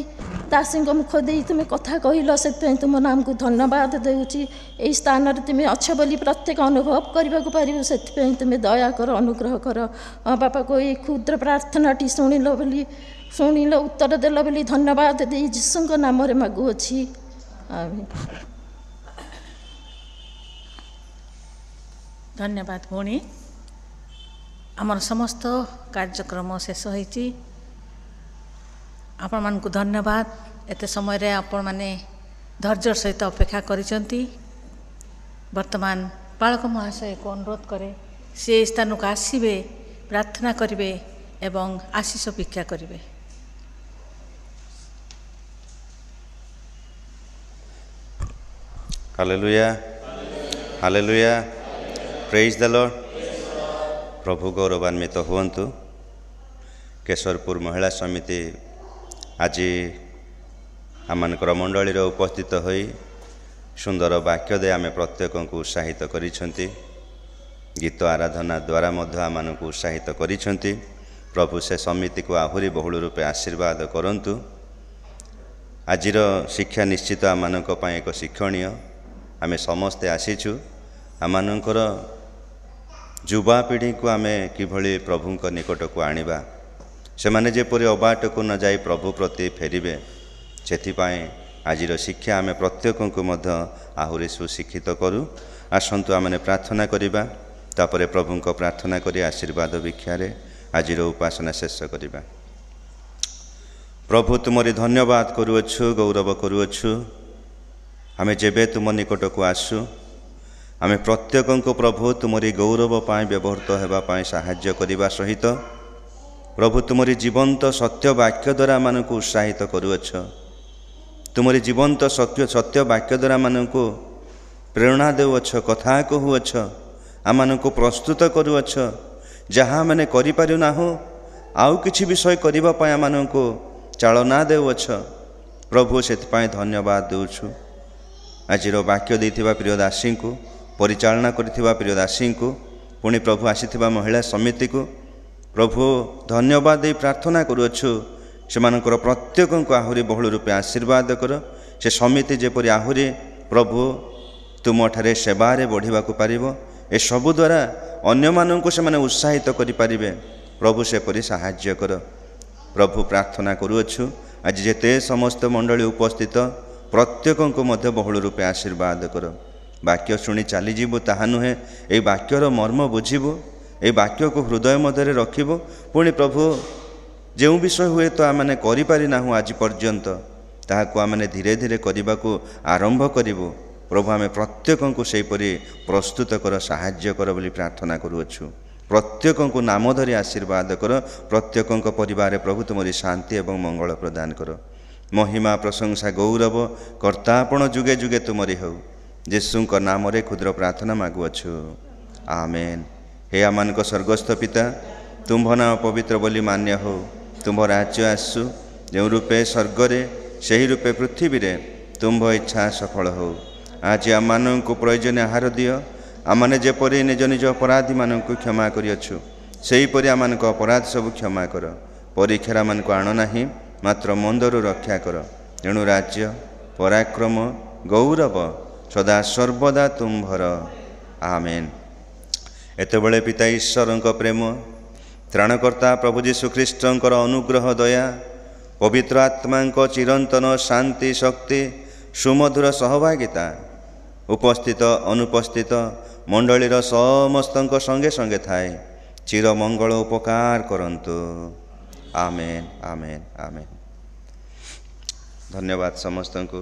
ଦାସୀଙ୍କ ମୁଖ ଦେଇ ତୁମେ କଥା କହିଲ, ସେଥିପାଇଁ ତୁମ ନାମକୁ ଧନ୍ୟବାଦ ଦେଉଛି। ଏହି ସ୍ଥାନରେ ତୁମେ ଅଛ ବୋଲି ପ୍ରତ୍ୟେକ ଅନୁଭବ କରିବାକୁ ପାରିବ, ସେଥିପାଇଁ ତୁମେ ଦୟା କର, ଅନୁଗ୍ରହ କର। ହଁ ବାପା ଗୋ ଏହି କ୍ଷୁଦ୍ର ପ୍ରାର୍ଥନାଟି ଶୁଣିଲ ଉତ୍ତର ଦେଲ ବୋଲି ଧନ୍ୟବାଦ ଦେଇ ଯୀଶୁଙ୍କ ନାମରେ ମାଗୁଅଛି। ଆମେନ୍। ଧନ୍ୟବାଦ ଭଉଣୀ। ଆମର ସମସ୍ତ କାର୍ଯ୍ୟକ୍ରମ ଶେଷ ହୋଇଛି। ଆପଣମାନଙ୍କୁ ଧନ୍ୟବାଦ। ଏତେ ସମୟରେ ଆପଣମାନେ ଧୈର୍ଯ୍ୟ ସହିତ ଅପେକ୍ଷା କରିଛନ୍ତି। ବର୍ତ୍ତମାନ ବାଳକ ମହାଶୟକୁ ଅନୁରୋଧ କରେ ସେ ସ୍ଥାନକୁ ଆସିବେ, ପ୍ରାର୍ଥନା କରିବେ ଏବଂ ଆଶୀଷ ଭିକ୍ଷା କରିବେ। ହାଲେଲୁୟା, ହାଲେଲୁୟା, ପ୍ରେଜ୍ ଦ ଲର୍ଡ। ପ୍ରଭୁ ଗୌରବାନ୍ୱିତ ହୁଅନ୍ତୁ। କେଶରପୁର ମହିଳା ସମିତି ଆଜି ଆମମାନଙ୍କର ମଣ୍ଡଳୀରେ ଉପସ୍ଥିତ ହୋଇ ସୁନ୍ଦର ବାକ୍ୟ ଦେଇ ଆମେ ପ୍ରତ୍ୟେକଙ୍କୁ ଉତ୍ସାହିତ କରିଛନ୍ତି। ଗୀତ ଆରାଧନା ଦ୍ୱାରା ମଧ୍ୟ ଆମମାନଙ୍କୁ ଉତ୍ସାହିତ କରିଛନ୍ତି। ପ୍ରଭୁ ସେ ସମିତିକୁ ଆହୁରି ବହୁଳ ରୂପେ ଆଶୀର୍ବାଦ କରନ୍ତୁ। ଆଜିର ଶିକ୍ଷା ନିଶ୍ଚିତ ଆମମାନଙ୍କ ପାଇଁ ଏକ ଶିକ୍ଷଣୀୟ। ଆମେ ସମସ୍ତେ ଆସିଛୁ ଆମମାନଙ୍କର ଯୁବାପିଢ଼ିକୁ ଆମେ କିଭଳି ପ୍ରଭୁଙ୍କ ନିକଟକୁ ଆଣିବା, ସେମାନେ ଯେପରି ଅବାଟକୁ ନ ଯାଇ ପ୍ରଭୁ ପ୍ରତି ଫେରିବେ, ସେଥିପାଇଁ ଆଜିର ଶିକ୍ଷା ଆମେ ପ୍ରତ୍ୟେକଙ୍କୁ ମଧ୍ୟ ଆହୁରି ସୁଶିକ୍ଷିତ କରୁ। ଆସନ୍ତୁ ଆମେ ପ୍ରାର୍ଥନା କରିବା, ତାପରେ ପ୍ରଭୁଙ୍କ ପ୍ରାର୍ଥନା କରି ଆଶୀର୍ବାଦ ଭିକ୍ଷାରେ ଆଜିର ଉପାସନା ଶେଷ କରିବା। ପ୍ରଭୁ ତୁମରି ଧନ୍ୟବାଦ କରୁଅଛୁ, ଗୌରବ କରୁଅଛୁ। ଆମେ ଯେବେ ତୁମ ନିକଟକୁ ଆସୁ ଆମେ ପ୍ରତ୍ୟେକଙ୍କୁ ପ୍ରଭୁ ତୁମରି ଗୌରବ ପାଇଁ ବ୍ୟବହୃତ ହେବା ପାଇଁ ସାହାଯ୍ୟ କରିବା ସହିତ ପ୍ରଭୁ ତୁମରି ଜୀବନ୍ତ ସତ୍ୟ ବାକ୍ୟ ଦ୍ୱାରା ଆମମାନଙ୍କୁ ଉତ୍ସାହିତ କରୁଅଛ। ତୁମରି ଜୀବନ୍ତ ସତ୍ୟ ବାକ୍ୟ ଦ୍ୱାରା ଆମମାନଙ୍କୁ ପ୍ରେରଣା ଦେଉଅଛ, କଥା କହୁଅଛ, ଆମମାନଙ୍କୁ ପ୍ରସ୍ତୁତ କରୁଅଛ। ଯାହା ଆମେ କରିପାରୁନାହୁଁ ଆଉ କିଛି ବିଷୟ କରିବା ପାଇଁ ଆମମାନଙ୍କୁ ଚାଳନା ଦେଉଅଛ। ପ୍ରଭୁ ସେଥିପାଇଁ ଧନ୍ୟବାଦ ଦେଉଛୁ। ଆଜିର ବାକ୍ୟ ଦେଇଥିବା ପ୍ରିୟ ଦାସୀଙ୍କୁ, ପରିଚାଳନା କରିଥିବା ପ୍ରିୟ ଦାସୀଙ୍କୁ, ପୁଣି ପ୍ରଭୁ ଆସିଥିବା ମହିଳା ସମିତିକୁ ପ୍ରଭୁ ଧନ୍ୟବାଦ ଦେଇ ପ୍ରାର୍ଥନା କରୁଅଛୁ। ସେମାନଙ୍କର ପ୍ରତ୍ୟେକଙ୍କୁ ଆହୁରି ବହୁଳ ରୂପେ ଆଶୀର୍ବାଦ କର। ସେ ସମିତି ଯେପରି ଆହୁରି ପ୍ରଭୁ ତୁମଠାରେ ସେବାରେ ବଢ଼ିବାକୁ ପାରିବ, ଏସବୁ ଦ୍ୱାରା ଅନ୍ୟମାନଙ୍କୁ ସେମାନେ ଉତ୍ସାହିତ କରିପାରିବେ। ପ୍ରଭୁ ସେପରି ସାହାଯ୍ୟ କର। ପ୍ରଭୁ ପ୍ରାର୍ଥନା କରୁଅଛୁ ଆଜି ଯେତେ ସମସ୍ତ ମଣ୍ଡଳୀ ଉପସ୍ଥିତ ପ୍ରତ୍ୟେକଙ୍କୁ ମଧ୍ୟ ବହୁଳ ରୂପେ ଆଶୀର୍ବାଦ କର। ବାକ୍ୟ ଶୁଣି ଚାଲିଯିବୁ ତାହା ନୁହେଁ, ଏହି ବାକ୍ୟର ମର୍ମ ବୁଝିବୁ, ଏହି ବାକ୍ୟକୁ ହୃଦୟ ମଧ୍ୟରେ ରଖିବୁ। ପୁଣି ପ୍ରଭୁ ଯେଉଁ ବିଷୟ ହୁଏତ ଆମେ କରିପାରିନାହୁଁ ଆଜି ପର୍ଯ୍ୟନ୍ତ, ତାହାକୁ ଆମେ ଧୀରେ ଧୀରେ କରିବାକୁ ଆରମ୍ଭ କରିବୁ। ପ୍ରଭୁ ଆମେ ପ୍ରତ୍ୟେକଙ୍କୁ ସେହିପରି ପ୍ରସ୍ତୁତ କର, ସାହାଯ୍ୟ କର ବୋଲି ପ୍ରାର୍ଥନା କରୁଅଛୁ। ପ୍ରତ୍ୟେକଙ୍କୁ ନାମ ଧରି ଆଶୀର୍ବାଦ କର। ପ୍ରତ୍ୟେକଙ୍କ ପରିବାରରେ ପ୍ରଭୁ ତୁମରି ଶାନ୍ତି ଏବଂ ମଙ୍ଗଳ ପ୍ରଦାନ କର। ମହିମା, ପ୍ରଶଂସା, ଗୌରବ କର୍ତ୍ତା ଆପଣ ଯୁଗେ ଯୁଗେ ତୁମରି ହେଉ। ଯୀଶୁଙ୍କ ନାମରେ କ୍ଷୁଦ୍ର ପ୍ରାର୍ଥନା ମାଗୁଅଛୁ, ଆମେନ୍। ହେ ଆମମାନଙ୍କ ସ୍ୱର୍ଗସ୍ଥ ପିତା, ତୁମ୍ଭ ନାମ ପବିତ୍ର ବୋଲି ମାନ୍ୟ ହେଉ। ତୁମ୍ଭ ରାଜ୍ୟ ଆସୁ, ଯେଉଁ ରୂପେ ସ୍ୱର୍ଗରେ ସେହି ରୂପେ ପୃଥିବୀରେ ତୁମ୍ଭ ଇଚ୍ଛା ସଫଳ ହେଉ। ଆଜି ଆମମାନଙ୍କୁ ପ୍ରয়োଜନୀୟ ଆହାର ଦିଅ। ଆମମାନେ ଯେପରି ନିଜ ନିଜ ଅପରାଧୀମାନଙ୍କୁ କ୍ଷମା କରିଅଛୁ, ସେହିପରି ଆମମାନଙ୍କ ଅପରାଧ ସବୁ କ୍ଷମା କର। ପରୀକ୍ଷାରେ ଆମମାନଙ୍କୁ ଆଣ ନାହିଁ, ମାତ୍ର ମନ୍ଦରୁ ରକ୍ଷା କର। ତେଣୁ ରାଜ୍ୟ, ପରାକ୍ରମ, ଗୌରବ ସଦା ସର୍ବଦା ତୁମ୍ଭର, ଆମେନ୍। ଏତେବେଳେ ପିତା ଈଶ୍ୱରଙ୍କ ପ୍ରେମ, ତ୍ରାଣକର୍ତ୍ତା ପ୍ରଭୁ ଯୀଶୁଖ୍ରୀଷ୍ଟଙ୍କର ଅନୁଗ୍ରହ, ଦୟା, ପବିତ୍ର ଆତ୍ମାଙ୍କ ଚିରନ୍ତନ ଶାନ୍ତି, ଶକ୍ତି, ସୁମଧୁର ସହଭାଗିତା ଉପସ୍ଥିତ ଅନୁପସ୍ଥିତ ମଣ୍ଡଳୀର ସମସ୍ତଙ୍କ ସଙ୍ଗେ ସଙ୍ଗେ ଥାଏ, ଚିରମଙ୍ଗଳ ଉପକାର କରନ୍ତୁ, ଆମେନ୍, ଆମେନ୍, ଆମେନ୍। ଧନ୍ୟବାଦ ସମସ୍ତଙ୍କୁ।